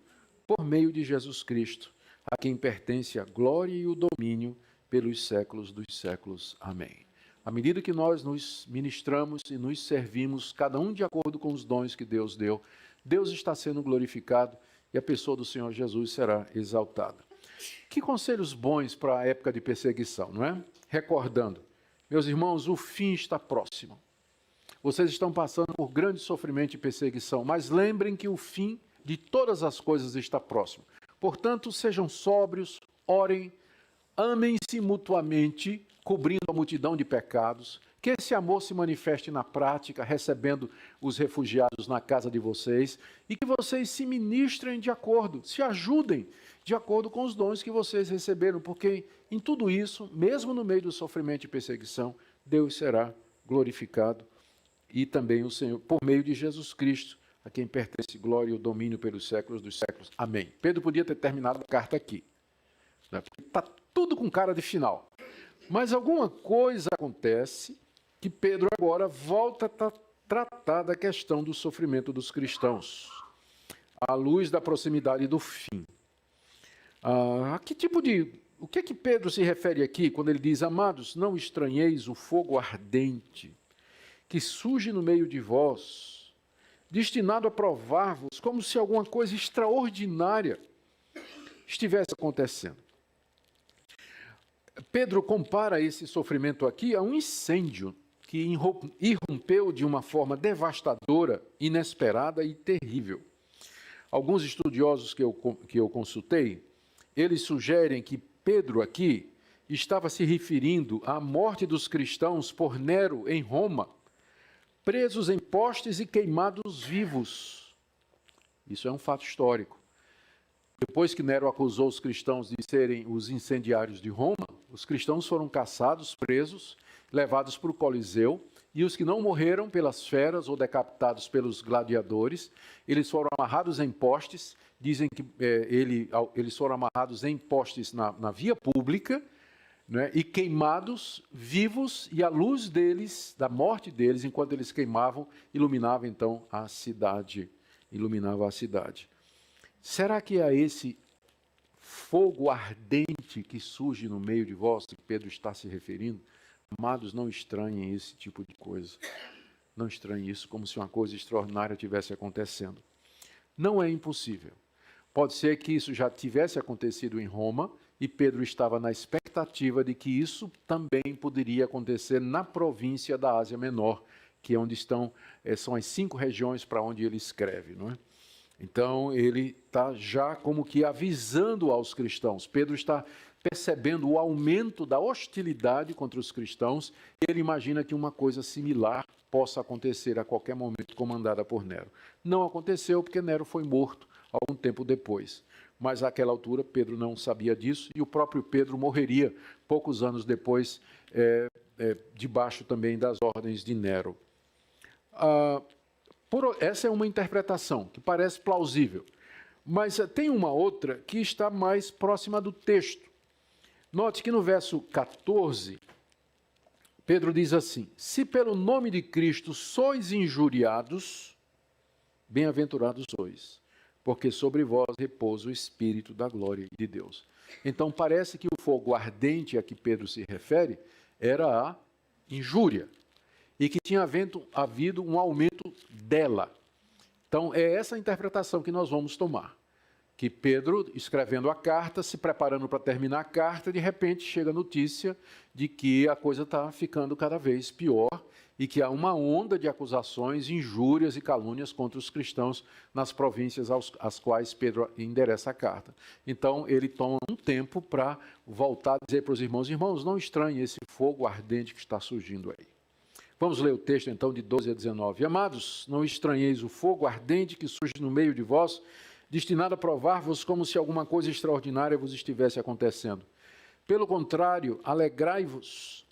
por meio de Jesus Cristo, a quem pertence a glória e o domínio pelos séculos dos séculos. Amém. À medida que nós nos ministramos e nos servimos, cada um de acordo com os dons que Deus deu, Deus está sendo glorificado e a pessoa do Senhor Jesus será exaltada. Que conselhos bons para a época de perseguição, não é? Recordando, meus irmãos, o fim está próximo. Vocês estão passando por grande sofrimento e perseguição, mas lembrem que o fim de todas as coisas está próximo. Portanto, sejam sóbrios, orem, amem-se mutuamente, cobrindo a multidão de pecados, que esse amor se manifeste na prática, recebendo os refugiados na casa de vocês, e que vocês se ministrem de acordo, se ajudem de acordo com os dons que vocês receberam, porque em tudo isso, mesmo no meio do sofrimento e perseguição, Deus será glorificado, e também o Senhor, por meio de Jesus Cristo, a quem pertence glória e o domínio pelos séculos dos séculos. Amém. Pedro podia ter terminado a carta aqui. Está tudo com cara de final. Mas alguma coisa acontece que Pedro agora volta a tratar da questão do sofrimento dos cristãos, à luz da proximidade do fim. Que tipo de O que é que Pedro se refere aqui quando ele diz: amados, não estranheis o fogo ardente que surge no meio de vós, destinado a provar-vos, como se alguma coisa extraordinária estivesse acontecendo. Pedro compara esse sofrimento aqui a um incêndio que irrompeu de uma forma devastadora, inesperada e terrível. Alguns estudiosos que eu consultei, eles sugerem que Pedro aqui estava se referindo à morte dos cristãos por Nero em Roma, presos em postes e queimados vivos. Isso é um fato histórico. Depois que Nero acusou os cristãos de serem os incendiários de Roma, os cristãos foram caçados, presos, levados para o Coliseu, e os que não morreram pelas feras ou decapitados pelos gladiadores, eles foram amarrados em postes, dizem que eles foram amarrados em postes na via pública, né, e queimados vivos, e a luz deles, da morte deles, enquanto eles queimavam, iluminava então a cidade. Será que é esse fogo ardente que surge no meio de vós, que Pedro está se referindo? Amados, não estranhem esse tipo de coisa. Não estranhem isso como se uma coisa extraordinária estivesse acontecendo. Não é impossível. Pode ser que isso já tivesse acontecido em Roma e Pedro estava na expectativa de que isso também poderia acontecer na província da Ásia Menor, que é onde são as 5 regiões para onde ele escreve, não é? Então, ele está já como que avisando aos cristãos. Pedro está percebendo o aumento da hostilidade contra os cristãos e ele imagina que uma coisa similar possa acontecer a qualquer momento, comandada por Nero. Não aconteceu porque Nero foi morto algum tempo depois. Mas, àquela altura, Pedro não sabia disso e o próprio Pedro morreria poucos anos depois, debaixo também das ordens de Nero. Essa é uma interpretação que parece plausível, mas tem uma outra que está mais próxima do texto. Note que no verso 14, Pedro diz assim: se pelo nome de Cristo sois injuriados, bem-aventurados sois, porque sobre vós repousa o Espírito da glória de Deus. Então parece que o fogo ardente a que Pedro se refere era a injúria, e que tinha havido um aumento dela. Então, é essa a interpretação que nós vamos tomar. Que Pedro, escrevendo a carta, se preparando para terminar a carta, de repente chega a notícia de que a coisa está ficando cada vez pior e que há uma onda de acusações, injúrias e calúnias contra os cristãos nas províncias às quais Pedro endereça a carta. Então, ele toma um tempo para voltar a dizer para os irmãos: irmãos, não estranhem esse fogo ardente que está surgindo aí. Vamos ler o texto então de 12 a 19. Amados, não estranheis o fogo ardente que surge no meio de vós, destinado a provar-vos como se alguma coisa extraordinária vos estivesse acontecendo. Pelo contrário, alegrai-vos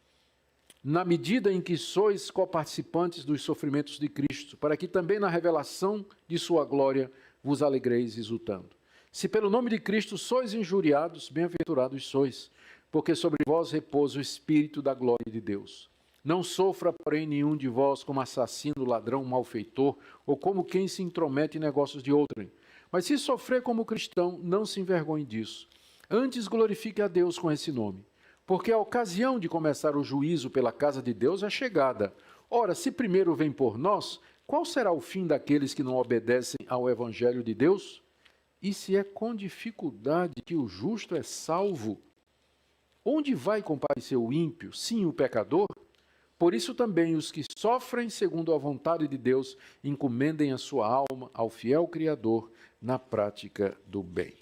na medida em que sois coparticipantes dos sofrimentos de Cristo, para que também na revelação de sua glória vos alegreis exultando. Se pelo nome de Cristo sois injuriados, bem-aventurados sois, porque sobre vós repousa o Espírito da glória de Deus. Não sofra, porém, nenhum de vós como assassino, ladrão, malfeitor, ou como quem se intromete em negócios de outrem. Mas se sofrer como cristão, não se envergonhe disso. Antes glorifique a Deus com esse nome. Porque a ocasião de começar o juízo pela casa de Deus é chegada. Ora, se primeiro vem por nós, qual será o fim daqueles que não obedecem ao Evangelho de Deus? E se é com dificuldade que o justo é salvo, onde vai comparecer o ímpio, sim, o pecador? Por isso também os que sofrem segundo a vontade de Deus encomendem a sua alma ao fiel Criador na prática do bem.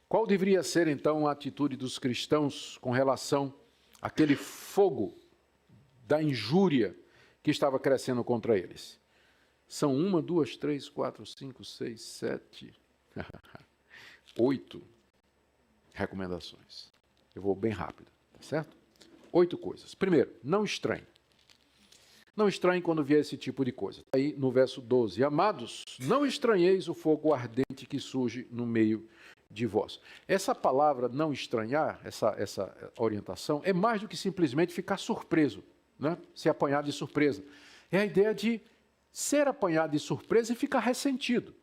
Qual deveria ser então a atitude dos cristãos com relação àquele fogo da injúria que estava crescendo contra eles? São 1, 2, 3, 4, 5, 6, 7, 8 recomendações. Eu vou bem rápido. Certo? 8 coisas. Primeiro, não estranhe. Não estranhe quando vier esse tipo de coisa. Aí no verso 12, amados, não estranheis o fogo ardente que surge no meio de vós. Essa palavra não estranhar, essa orientação, é mais do que simplesmente ficar surpreso, né? Ser apanhado de surpresa. É a ideia de ser apanhado de surpresa e ficar ressentido.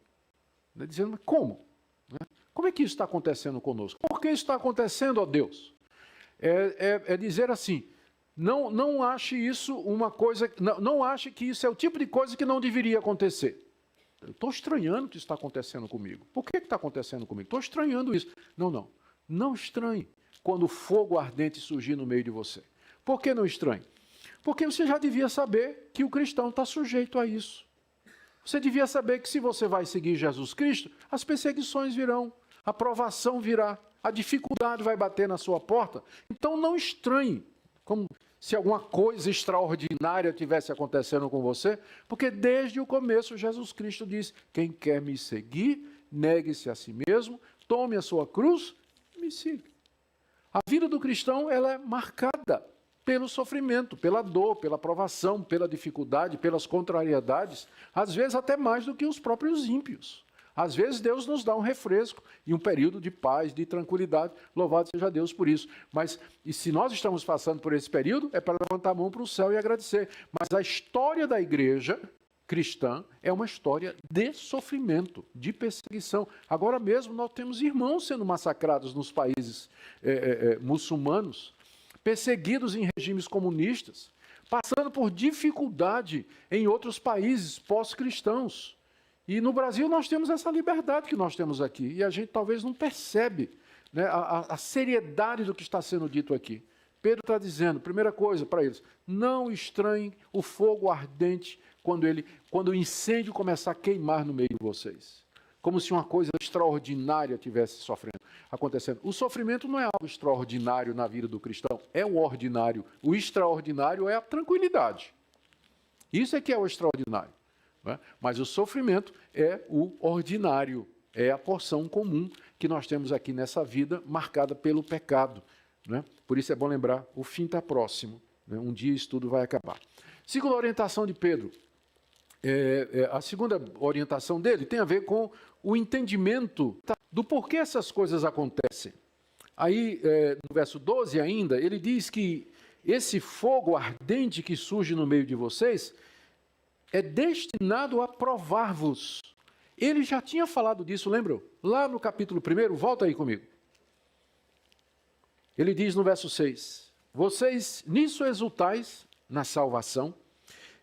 Né? Dizendo, mas como? Né? Como é que isso está acontecendo conosco? Por que isso está acontecendo, ó Deus? É dizer assim, não ache isso uma coisa, não ache que isso é o tipo de coisa que não deveria acontecer. Eu estou estranhando o que está acontecendo comigo. Por que está acontecendo comigo? Estou estranhando isso. Não estranhe quando fogo ardente surgir no meio de você. Por que não estranhe? Porque você já devia saber que o cristão está sujeito a isso. Você devia saber que se você vai seguir Jesus Cristo, as perseguições virão, a provação virá, a dificuldade vai bater na sua porta. Então não estranhe, como se alguma coisa extraordinária tivesse acontecendo com você, porque desde o começo Jesus Cristo diz, quem quer me seguir, negue-se a si mesmo, tome a sua cruz e me siga. A vida do cristão ela é marcada pelo sofrimento, pela dor, pela provação, pela dificuldade, pelas contrariedades, às vezes até mais do que os próprios ímpios. Às vezes Deus nos dá um refresco e um período de paz, de tranquilidade, louvado seja Deus por isso. Mas e se nós estamos passando por esse período, é para levantar a mão para o céu e agradecer. Mas a história da igreja cristã é uma história de sofrimento, de perseguição. Agora mesmo nós temos irmãos sendo massacrados nos países muçulmanos, perseguidos em regimes comunistas, passando por dificuldade em outros países pós-cristãos. E no Brasil nós temos essa liberdade que nós temos aqui, e a gente talvez não percebe, né, a seriedade do que está sendo dito aqui. Pedro está dizendo, primeira coisa para eles, não estranhem o fogo ardente quando o incêndio começar a queimar no meio de vocês. Como se uma coisa extraordinária estivesse acontecendo. O sofrimento não é algo extraordinário na vida do cristão, é o ordinário. O extraordinário é a tranquilidade. Isso é que é o extraordinário. Né? Mas o sofrimento é o ordinário, é a porção comum que nós temos aqui nessa vida marcada pelo pecado. Né? Por isso é bom lembrar, o fim está próximo. Né? Um dia isso tudo vai acabar. Segunda orientação de Pedro. A segunda orientação dele tem a ver com o entendimento do porquê essas coisas acontecem. Aí, no verso 12 ainda, ele diz que esse fogo ardente que surge no meio de vocês é destinado a provar-vos. Ele já tinha falado disso, lembram? Lá no capítulo 1, volta aí comigo. Ele diz no verso 6, vocês nisso exultais na salvação,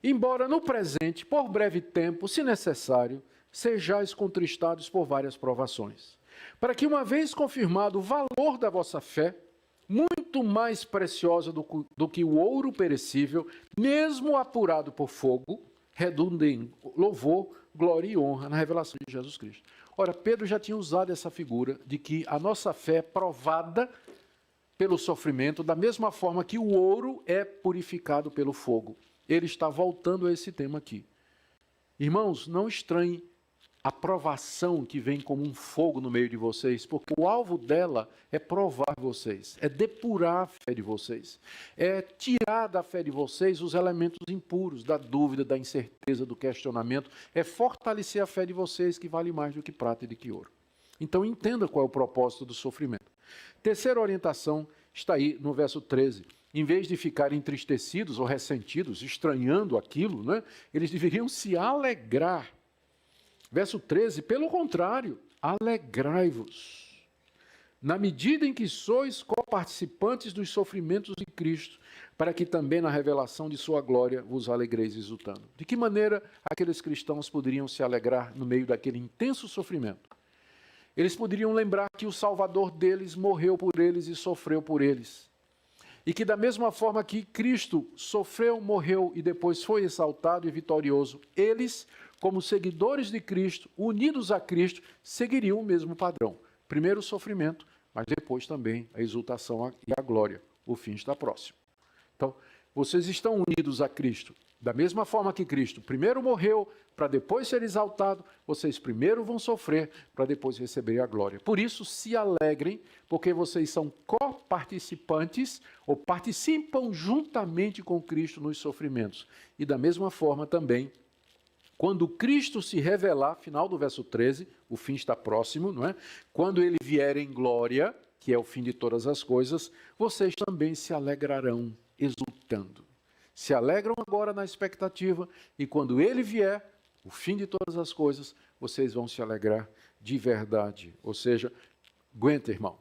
embora no presente, por breve tempo, se necessário, sejais contristados por várias provações, para que uma vez confirmado o valor da vossa fé, muito mais preciosa do que o ouro perecível, mesmo apurado por fogo, redunda em louvor, glória e honra na revelação de Jesus Cristo. Ora, Pedro já tinha usado essa figura de que a nossa fé é provada pelo sofrimento, da mesma forma que o ouro é purificado pelo fogo. Ele está voltando a esse tema aqui. Irmãos, não estranhem a provação que vem como um fogo no meio de vocês, porque o alvo dela é provar vocês, é depurar a fé de vocês, é tirar da fé de vocês os elementos impuros, da dúvida, da incerteza, do questionamento, é fortalecer a fé de vocês, que vale mais do que prata e do que ouro. Então entenda qual é o propósito do sofrimento. Terceira orientação está aí no verso 13. Em vez de ficarem entristecidos ou ressentidos, estranhando aquilo, né, eles deveriam se alegrar. Verso 13, pelo contrário, alegrai-vos, na medida em que sois coparticipantes dos sofrimentos de Cristo, para que também na revelação de sua glória vos alegreis exultando. De que maneira aqueles cristãos poderiam se alegrar no meio daquele intenso sofrimento? Eles poderiam lembrar que o Salvador deles morreu por eles e sofreu por eles. E que da mesma forma que Cristo sofreu, morreu e depois foi exaltado e vitorioso, eles, como seguidores de Cristo, unidos a Cristo, seguiriam o mesmo padrão. Primeiro o sofrimento, mas depois também a exultação e a glória. O fim está próximo. Então, vocês estão unidos a Cristo. Da mesma forma que Cristo primeiro morreu para depois ser exaltado, vocês primeiro vão sofrer para depois receber a glória. Por isso, se alegrem, porque vocês são coparticipantes ou participam juntamente com Cristo nos sofrimentos. E da mesma forma também, quando Cristo se revelar, final do verso 13, o fim está próximo, não é? Quando ele vier em glória, que é o fim de todas as coisas, vocês também se alegrarão, exultando. Se alegram agora na expectativa, e quando ele vier, o fim de todas as coisas, vocês vão se alegrar de verdade. Ou seja, aguenta, irmão.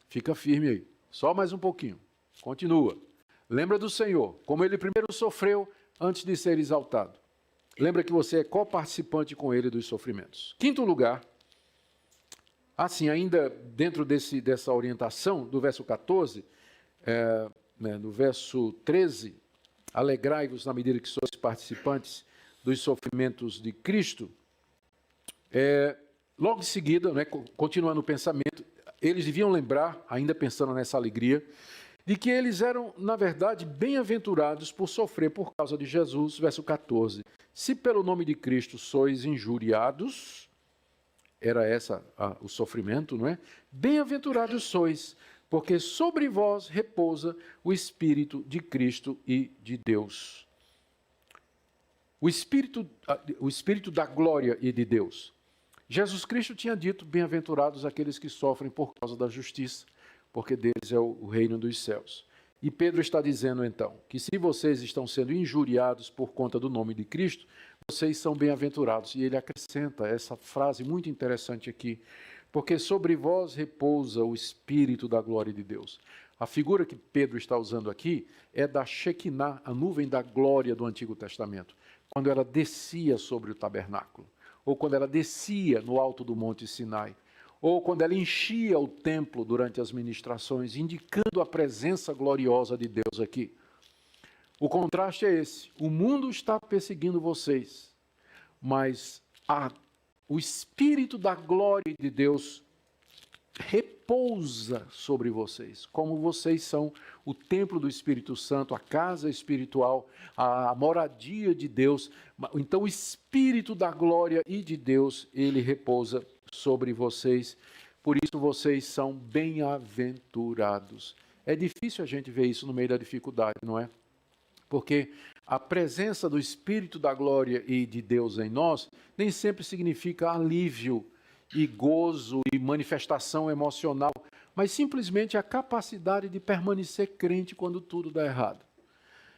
Fica firme aí. Só mais um pouquinho. Continua. Lembra do Senhor, como ele primeiro sofreu antes de ser exaltado. Lembra que você é coparticipante com ele dos sofrimentos. Quinto lugar, assim, ainda dentro dessa orientação, do verso 14, no verso 13, alegrai-vos na medida que sois participantes dos sofrimentos de Cristo. Logo em seguida, continuando o pensamento, eles deviam lembrar, ainda pensando nessa alegria, de que eles eram, na verdade, bem-aventurados por sofrer por causa de Jesus, verso 14. Se pelo nome de Cristo sois injuriados, era essa o sofrimento, não é? Bem-aventurados sois, porque sobre vós repousa o Espírito de Cristo e de Deus. O Espírito da glória e de Deus. Jesus Cristo tinha dito, bem-aventurados aqueles que sofrem por causa da justiça, porque deles é o reino dos céus. E Pedro está dizendo então, que se vocês estão sendo injuriados por conta do nome de Cristo, vocês são bem-aventurados. E ele acrescenta essa frase muito interessante aqui, porque sobre vós repousa o Espírito da glória de Deus. A figura que Pedro está usando aqui é da Shekinah, a nuvem da glória do Antigo Testamento, quando ela descia sobre o tabernáculo, ou quando ela descia no alto do Monte Sinai, ou quando ela enchia o templo durante as ministrações, indicando a presença gloriosa de Deus aqui. O contraste é esse. O mundo está perseguindo vocês, mas o Espírito da glória de Deus repousa sobre vocês, como vocês são o templo do Espírito Santo, a casa espiritual, a moradia de Deus. Então o Espírito da glória e de Deus, ele repousa sobre vocês, por isso vocês são bem-aventurados. É difícil a gente ver isso no meio da dificuldade, não é? Porque a presença do Espírito da glória e de Deus em nós nem sempre significa alívio e gozo e manifestação emocional, mas simplesmente a capacidade de permanecer crente quando tudo dá errado.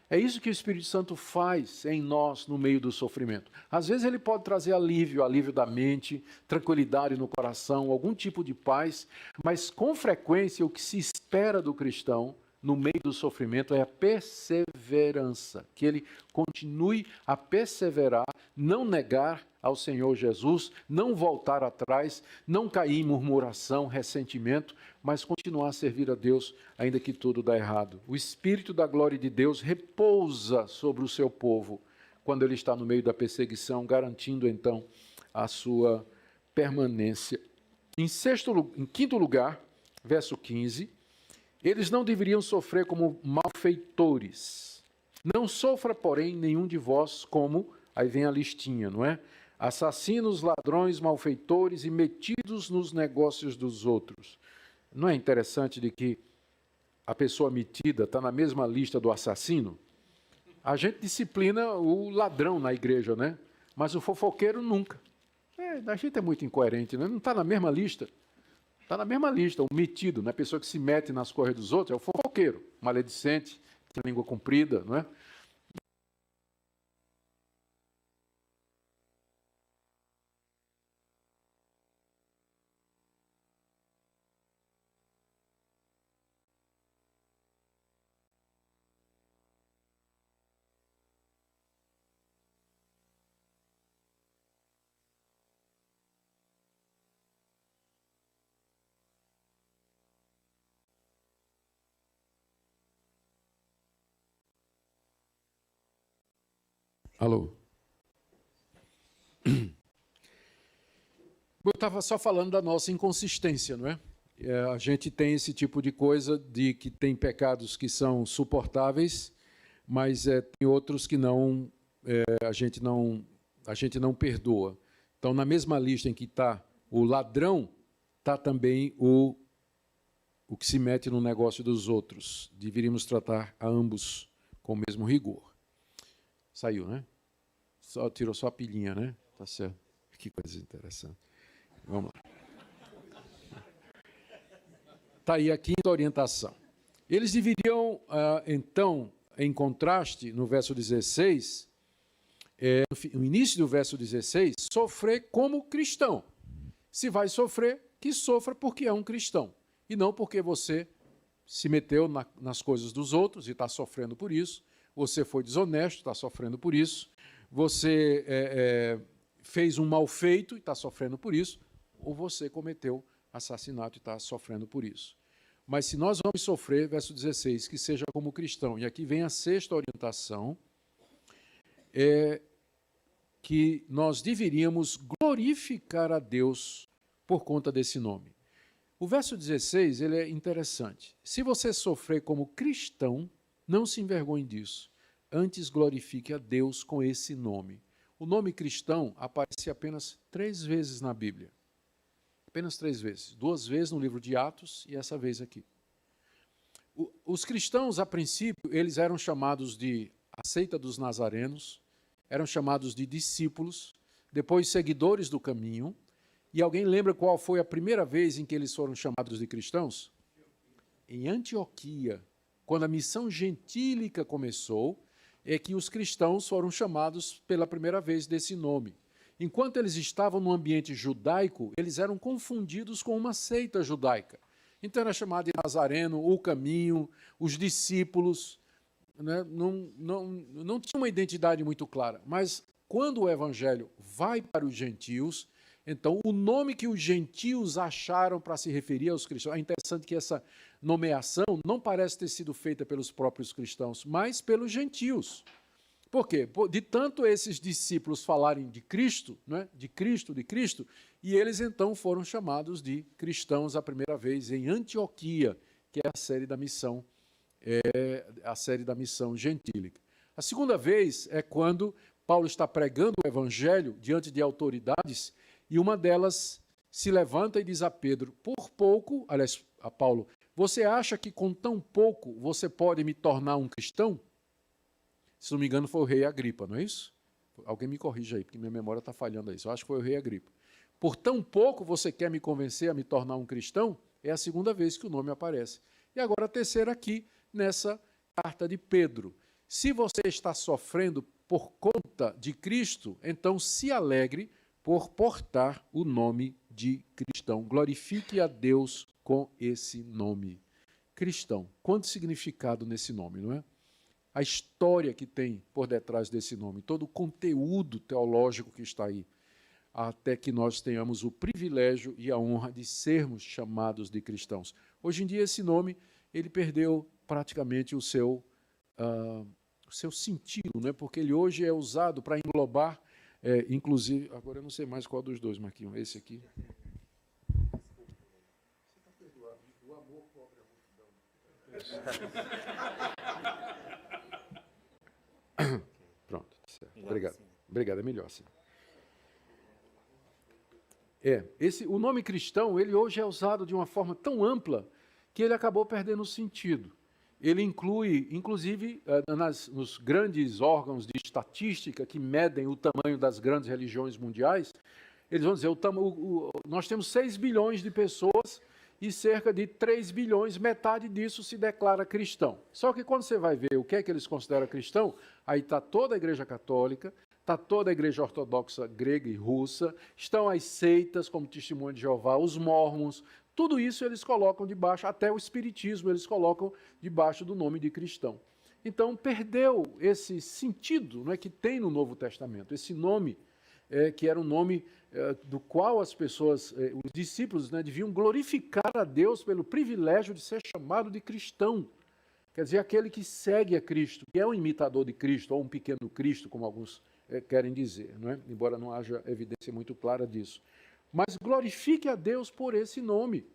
É isso que o Espírito Santo faz em nós no meio do sofrimento. Às vezes ele pode trazer alívio da mente, tranquilidade no coração, algum tipo de paz, mas com frequência o que se espera do cristão no meio do sofrimento é a perseverança, que ele continue a perseverar, não negar ao Senhor Jesus, não voltar atrás, não cair em murmuração, ressentimento, mas continuar a servir a Deus, ainda que tudo dá errado. O Espírito da glória de Deus repousa sobre o seu povo, quando ele está no meio da perseguição, garantindo então a sua permanência. Em quinto lugar, verso 15, eles não deveriam sofrer como malfeitores. Não sofra, porém, nenhum de vós como, aí vem a listinha, não é? Assassinos, ladrões, malfeitores e metidos nos negócios dos outros. Não é interessante de que a pessoa metida está na mesma lista do assassino? A gente disciplina o ladrão na igreja, né? Mas o fofoqueiro nunca. A gente é muito incoerente, né? Não está na mesma lista. Está na mesma lista, o metido, né? A pessoa que se mete nas coisas dos outros é o fofoqueiro, maledicente, tem língua comprida, não é? Alô? Eu estava só falando da nossa inconsistência, não é? A gente tem esse tipo de coisa de que tem pecados que são suportáveis, mas tem outros que não, a gente não perdoa. Então, na mesma lista em que está o ladrão, está também o que se mete no negócio dos outros. Deveríamos tratar a ambos com o mesmo rigor. Saiu, né? Tirou só a pilhinha, né? Tá certo. Que coisa interessante. Vamos lá. Está aí a quinta orientação. Eles deveriam, então, em contraste, no verso 16, no início do verso 16, sofrer como cristão. Se vai sofrer, que sofra porque é um cristão. E não porque você se meteu nas coisas dos outros e está sofrendo por isso, você foi desonesto, está sofrendo por isso, você fez um mal feito e está sofrendo por isso, ou você cometeu assassinato e está sofrendo por isso. Mas se nós vamos sofrer, verso 16, que seja como cristão. E aqui vem a sexta orientação, que nós deveríamos glorificar a Deus por conta desse nome. O verso 16 ele é interessante. Se você sofrer como cristão, não se envergonhe disso. Antes glorifique a Deus com esse nome. O nome cristão aparece apenas 3 vezes na Bíblia. Apenas 3 vezes. 2 vezes no livro de Atos e essa vez aqui. Os cristãos, a princípio, eles eram chamados de a seita dos nazarenos, eram chamados de discípulos, depois seguidores do caminho. E alguém lembra qual foi a primeira vez em que eles foram chamados de cristãos? Em Antioquia, quando a missão gentílica começou, é que os cristãos foram chamados pela primeira vez desse nome. Enquanto eles estavam no ambiente judaico, eles eram confundidos com uma seita judaica. Então era chamado de Nazareno, o caminho, os discípulos, né? Não tinha uma identidade muito clara. Mas quando o evangelho vai para os gentios, então o nome que os gentios acharam para se referir aos cristãos, é interessante que essa nomeação não parece ter sido feita pelos próprios cristãos, mas pelos gentios. Por quê? De tanto esses discípulos falarem de Cristo, né? de Cristo, e eles então foram chamados de cristãos a primeira vez em Antioquia, que é a série da missão gentílica. A segunda vez é quando Paulo está pregando o evangelho diante de autoridades e uma delas se levanta e diz a Pedro, por pouco, aliás, a Paulo, você acha que com tão pouco você pode me tornar um cristão? Se não me engano foi o rei Agripa, não é isso? Alguém me corrija aí, porque minha memória está falhando aí. Eu acho que foi o rei Agripa. Por tão pouco você quer me convencer a me tornar um cristão? É a segunda vez que o nome aparece. E agora a terceira aqui, nessa carta de Pedro. Se você está sofrendo por conta de Cristo, então se alegre por portar o nome de cristão. Glorifique a Deus com esse nome. Cristão. Quanto significado nesse nome, não é? A história que tem por detrás desse nome, todo o conteúdo teológico que está aí, até que nós tenhamos o privilégio e a honra de sermos chamados de cristãos. Hoje em dia esse nome ele perdeu praticamente o seu sentido, né? Porque ele hoje é usado para englobar, inclusive, agora eu não sei mais qual dos dois, Marquinhos, esse aqui. Você está perdoado, o amor cobre a multidão. Pronto, certo. Obrigado. Obrigado, é melhor assim. O nome cristão, ele hoje é usado de uma forma tão ampla que ele acabou perdendo o sentido. Ele inclui, inclusive, nos grandes órgãos de estatística que medem o tamanho das grandes religiões mundiais, eles vão dizer, nós temos 6 bilhões de pessoas e cerca de 3 bilhões, metade disso se declara cristão. Só que quando você vai ver o que é que eles consideram cristão, aí está toda a Igreja Católica, está toda a Igreja Ortodoxa grega e russa, estão as seitas como Testemunho de Jeová, os mórmons, tudo isso eles colocam debaixo, até o espiritismo eles colocam debaixo do nome de cristão. Então perdeu esse sentido, não é, que tem no Novo Testamento, esse nome que era um nome do qual as pessoas, os discípulos, né, deviam glorificar a Deus pelo privilégio de ser chamado de cristão. Quer dizer, aquele que segue a Cristo, que é um imitador de Cristo, ou um pequeno Cristo, como alguns querem dizer, não é? Embora não haja evidência muito clara disso. Mas glorifique a Deus por esse nome.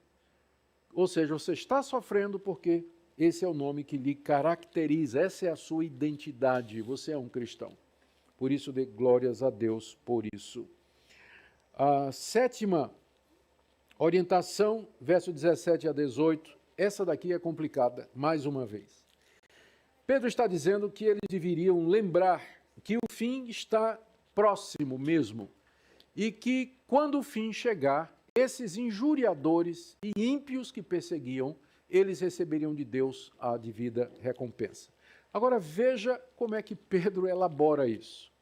Ou seja, você está sofrendo porque esse é o nome que lhe caracteriza, essa é a sua identidade, você é um cristão. Por isso, dê glórias a Deus por isso. A sétima orientação, verso 17 a 18, essa daqui é complicada, mais uma vez. Pedro está dizendo que eles deveriam lembrar que o fim está próximo mesmo e que, quando o fim chegar, esses injuriadores e ímpios que perseguiam, eles receberiam de Deus a devida recompensa. Agora veja como é que Pedro elabora isso.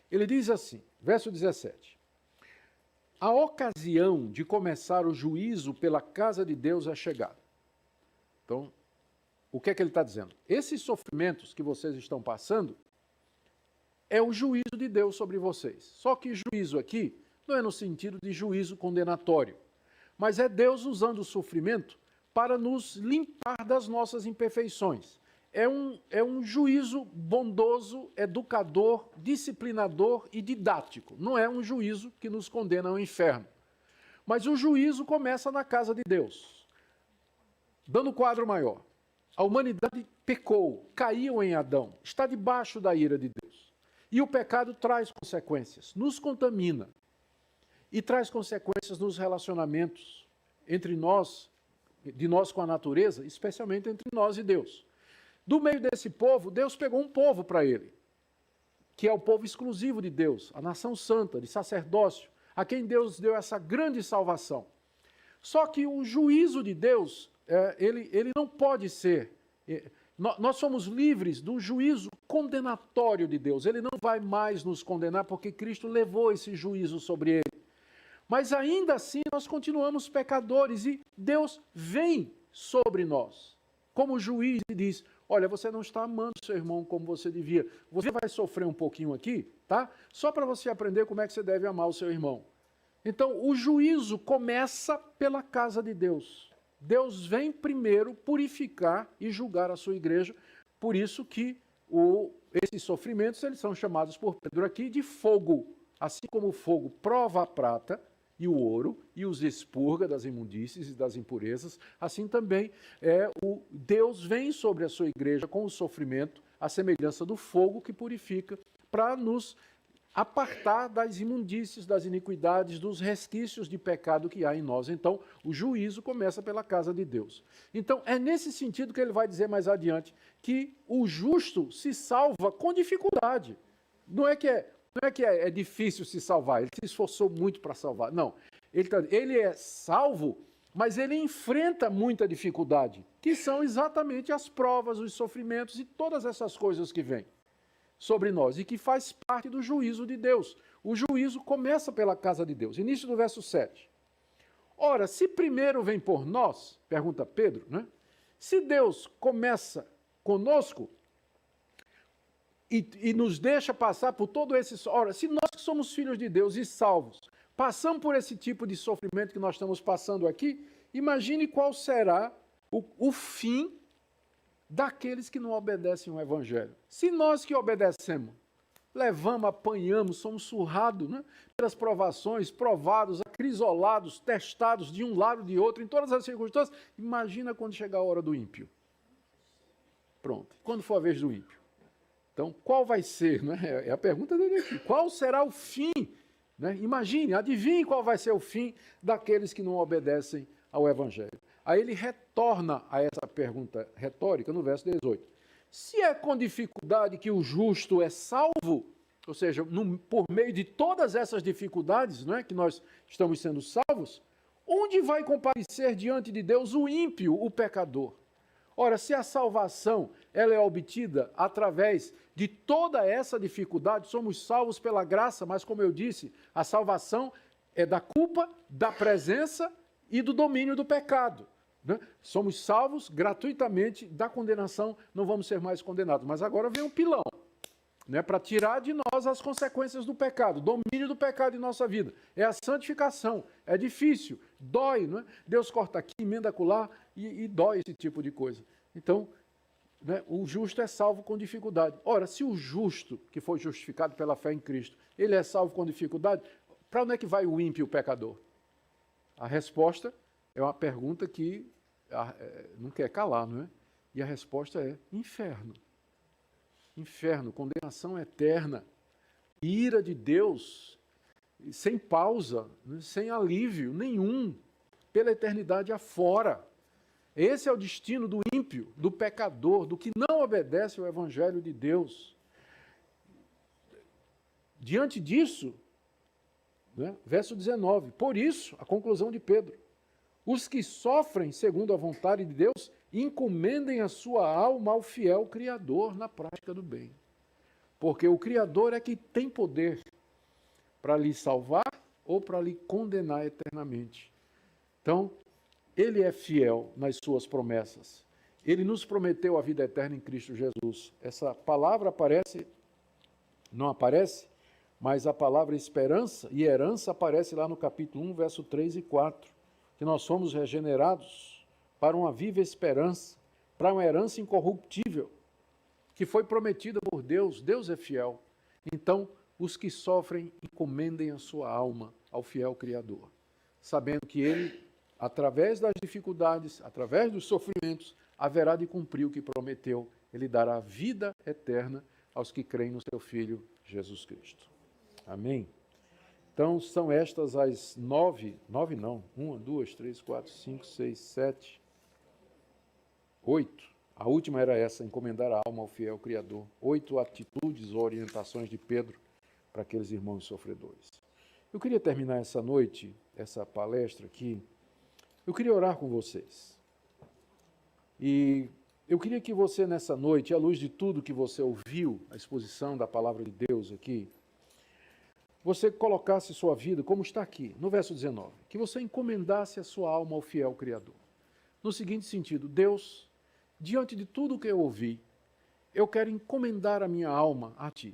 Ele diz assim, verso 17, a ocasião de começar o juízo pela casa de Deus é chegada. Então, o que é que ele está dizendo? Esses sofrimentos que vocês estão passando é o juízo de Deus sobre vocês. Só que juízo aqui não é no sentido de juízo condenatório, mas é Deus usando o sofrimento para nos limpar das nossas imperfeições. É um juízo bondoso, educador, disciplinador e didático. Não é um juízo que nos condena ao inferno. Mas o juízo começa na casa de Deus. Dando quadro maior. A humanidade pecou, caiu em Adão, está debaixo da ira de Deus. E o pecado traz consequências, nos contamina. E traz consequências nos relacionamentos entre nós, de nós com a natureza, especialmente entre nós e Deus. Do meio desse povo, Deus pegou um povo para ele, que é o povo exclusivo de Deus, a nação santa, de sacerdócio, a quem Deus deu essa grande salvação. Só que o juízo de Deus, ele não pode ser... Nós somos livres do juízo condenatório de Deus. Ele não vai mais nos condenar porque Cristo levou esse juízo sobre ele. Mas ainda assim nós continuamos pecadores e Deus vem sobre nós como juiz e diz: olha, você não está amando seu irmão como você devia. Você vai sofrer um pouquinho aqui, tá? Só para você aprender como é que você deve amar o seu irmão. Então, o juízo começa pela casa de Deus. Deus vem primeiro purificar e julgar a sua igreja. Por isso que esses sofrimentos, eles são chamados por Pedro aqui de fogo. Assim como o fogo prova a prata e o ouro e os expurga das imundícies e das impurezas, assim também Deus vem sobre a sua igreja com o sofrimento, a semelhança do fogo que purifica, para nos apartar das imundícies, das iniquidades, dos resquícios de pecado que há em nós. Então, o juízo começa pela casa de Deus. Então, é nesse sentido que ele vai dizer mais adiante que o justo se salva com dificuldade. Não é que é difícil se salvar, ele se esforçou muito para salvar. Não, ele é salvo, mas ele enfrenta muita dificuldade, que são exatamente as provas, os sofrimentos e todas essas coisas que vêm sobre nós e que faz parte do juízo de Deus. O juízo começa pela casa de Deus. Início do verso 7. Ora, se primeiro vem por nós, pergunta Pedro, né? Se Deus começa conosco e nos deixa passar por todo esse... Ora, se nós que somos filhos de Deus e salvos, passamos por esse tipo de sofrimento que nós estamos passando aqui, imagine qual será o fim daqueles que não obedecem ao Evangelho. Se nós que obedecemos, levamos, apanhamos, somos surrados, né, pelas provações, provados, acrisolados, testados de um lado e de outro, em todas as circunstâncias, imagina quando chegar a hora do ímpio. Pronto. Quando for a vez do ímpio. Então, qual vai ser, né? É a pergunta dele aqui. Qual será o fim? Né? Imagine, adivinhe qual vai ser o fim daqueles que não obedecem ao Evangelho. Aí ele retorna a essa pergunta retórica no verso 18. Se é com dificuldade que o justo é salvo, ou seja, por meio de todas essas dificuldades, não é, que nós estamos sendo salvos, onde vai comparecer diante de Deus o ímpio, o pecador? Ora, se a salvação ela é obtida através de toda essa dificuldade, somos salvos pela graça, mas como eu disse, a salvação é da culpa, da presença e do domínio do pecado. Né? Somos salvos gratuitamente da condenação, não vamos ser mais condenados. Mas agora vem um pilão, né, para tirar de nós as consequências do pecado, domínio do pecado em nossa vida. É a santificação, é difícil, dói, não é? Deus corta aqui, emenda acolá e dói esse tipo de coisa. Então, né, o justo é salvo com dificuldade. Ora, se o justo, que foi justificado pela fé em Cristo, ele é salvo com dificuldade, para onde é que vai o ímpio, o pecador? A resposta é uma pergunta que não quer calar, não é? E a resposta é inferno. Inferno, condenação eterna, ira de Deus, sem pausa, sem alívio nenhum, pela eternidade afora. Esse é o destino do ímpio, do pecador, do que não obedece ao Evangelho de Deus. Diante disso, né, verso 19, por isso, a conclusão de Pedro, os que sofrem segundo a vontade de Deus, encomendem a sua alma ao fiel Criador na prática do bem. Porque o Criador é que tem poder para lhe salvar ou para lhe condenar eternamente. Então, ele é fiel nas suas promessas. Ele nos prometeu a vida eterna em Cristo Jesus. Essa palavra aparece, não aparece, mas a palavra esperança e herança aparece lá no capítulo 1, verso 3 e 4, que nós somos regenerados para uma viva esperança, para uma herança incorruptível, que foi prometida por Deus. Deus é fiel. Então, os que sofrem, encomendem a sua alma ao fiel Criador, sabendo que Ele, através das dificuldades, através dos sofrimentos, haverá de cumprir o que prometeu. Ele dará vida eterna aos que creem no seu Filho, Jesus Cristo. Amém? Então, são estas as 9 não, 1, 2, 3, 4, 5, 6, 7, 8. A última era essa, encomendar a alma ao fiel Criador. 8 atitudes ou orientações de Pedro para aqueles irmãos sofredores. Eu queria terminar essa noite, essa palestra aqui, eu queria orar com vocês. E eu queria que você, nessa noite, à luz de tudo que você ouviu, a exposição da palavra de Deus aqui, você colocasse sua vida, como está aqui, no verso 19, que você encomendasse a sua alma ao fiel Criador. No seguinte sentido: Deus, diante de tudo que eu ouvi, eu quero encomendar a minha alma a Ti.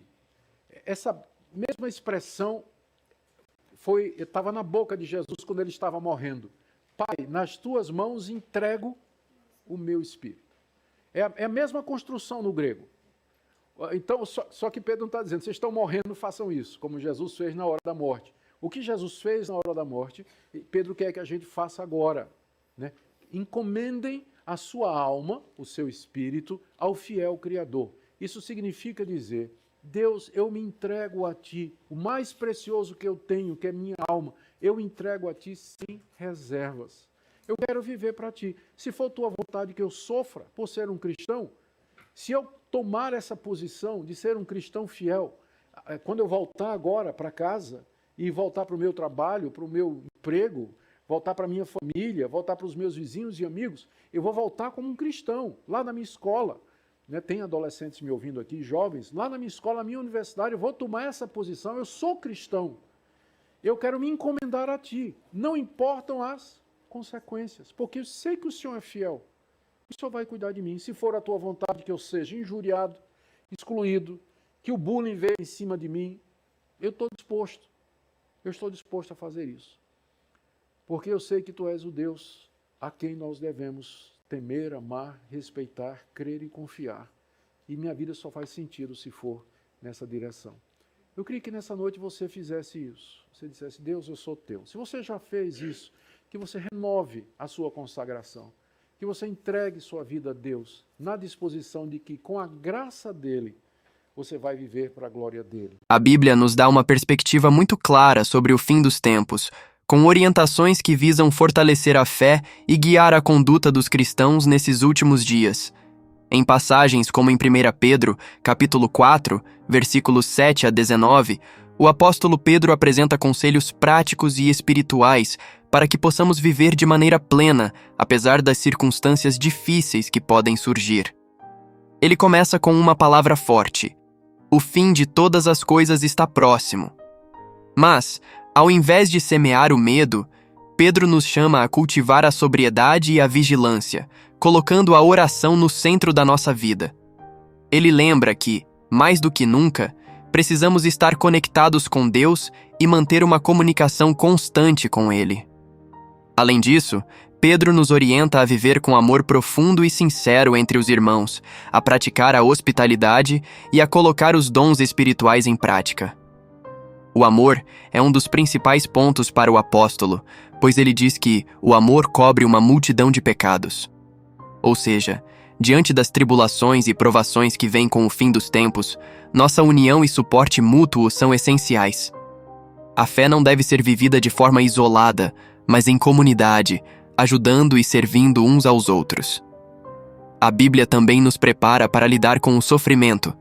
Essa mesma expressão estava na boca de Jesus quando ele estava morrendo. Pai, nas Tuas mãos entrego o meu espírito. É a mesma construção no grego. Então, só que Pedro não está dizendo, vocês estão morrendo, façam isso, como Jesus fez na hora da morte. O que Jesus fez na hora da morte, Pedro quer que a gente faça agora, né? Encomendem a sua alma, o seu espírito, ao fiel Criador. Isso significa dizer: Deus, eu me entrego a Ti, o mais precioso que eu tenho, que é minha alma, eu entrego a Ti sem reservas. Eu quero viver para Ti. Se for Tua vontade que eu sofra por ser um cristão, se eu tomar essa posição de ser um cristão fiel, quando eu voltar agora para casa e voltar para o meu trabalho, para o meu emprego, voltar para a minha família, voltar para os meus vizinhos e amigos, eu vou voltar como um cristão, lá na minha escola. Né? Tem adolescentes me ouvindo aqui, jovens, lá na minha escola, na minha universidade, eu vou tomar essa posição, eu sou cristão. Eu quero me encomendar a Ti, não importam as consequências, porque eu sei que o Senhor é fiel. O Senhor vai cuidar de mim. Se for a Tua vontade que eu seja injuriado, excluído, que o bullying venha em cima de mim, eu estou disposto. Eu estou disposto a fazer isso. Porque eu sei que Tu és o Deus a quem nós devemos temer, amar, respeitar, crer e confiar. E minha vida só faz sentido se for nessa direção. Eu queria que nessa noite você fizesse isso. Você dissesse: Deus, eu sou Teu. Se você já fez isso, que você renove a sua consagração. Que você entregue sua vida a Deus, na disposição de que, com a graça dEle, você vai viver para a glória dEle. A Bíblia nos dá uma perspectiva muito clara sobre o fim dos tempos, com orientações que visam fortalecer a fé e guiar a conduta dos cristãos nesses últimos dias. Em passagens como em 1 Pedro, capítulo 4, versículos 7 a 19, o apóstolo Pedro apresenta conselhos práticos e espirituais para que possamos viver de maneira plena, apesar das circunstâncias difíceis que podem surgir. Ele começa com uma palavra forte: o fim de todas as coisas está próximo. Mas, ao invés de semear o medo, Pedro nos chama a cultivar a sobriedade e a vigilância, colocando a oração no centro da nossa vida. Ele lembra que, mais do que nunca, precisamos estar conectados com Deus e manter uma comunicação constante com Ele. Além disso, Pedro nos orienta a viver com amor profundo e sincero entre os irmãos, a praticar a hospitalidade e a colocar os dons espirituais em prática. O amor é um dos principais pontos para o apóstolo, pois ele diz que o amor cobre uma multidão de pecados. Ou seja, diante das tribulações e provações que vêm com o fim dos tempos, nossa união e suporte mútuo são essenciais. A fé não deve ser vivida de forma isolada, mas em comunidade, ajudando e servindo uns aos outros. A Bíblia também nos prepara para lidar com o sofrimento.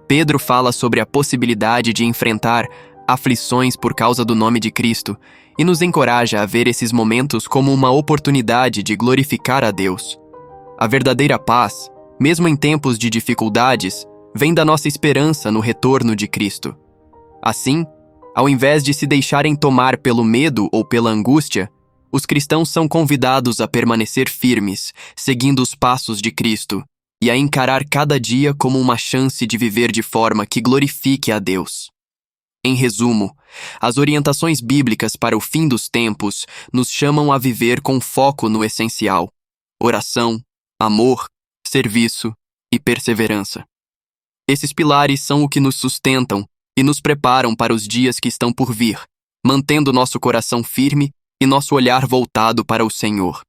Pedro fala sobre a possibilidade de enfrentar aflições por causa do nome de Cristo e nos encoraja a ver esses momentos como uma oportunidade de glorificar a Deus. A verdadeira paz, mesmo em tempos de dificuldades, vem da nossa esperança no retorno de Cristo. Assim, Ao invés de se deixarem tomar pelo medo ou pela angústia, os cristãos são convidados a permanecer firmes, seguindo os passos de Cristo, e a encarar cada dia como uma chance de viver de forma que glorifique a Deus. Em resumo, as orientações bíblicas para o fim dos tempos nos chamam a viver com foco no essencial: oração, amor, serviço e perseverança. Esses pilares são o que nos sustentam e nos preparam para os dias que estão por vir, mantendo nosso coração firme e nosso olhar voltado para o Senhor.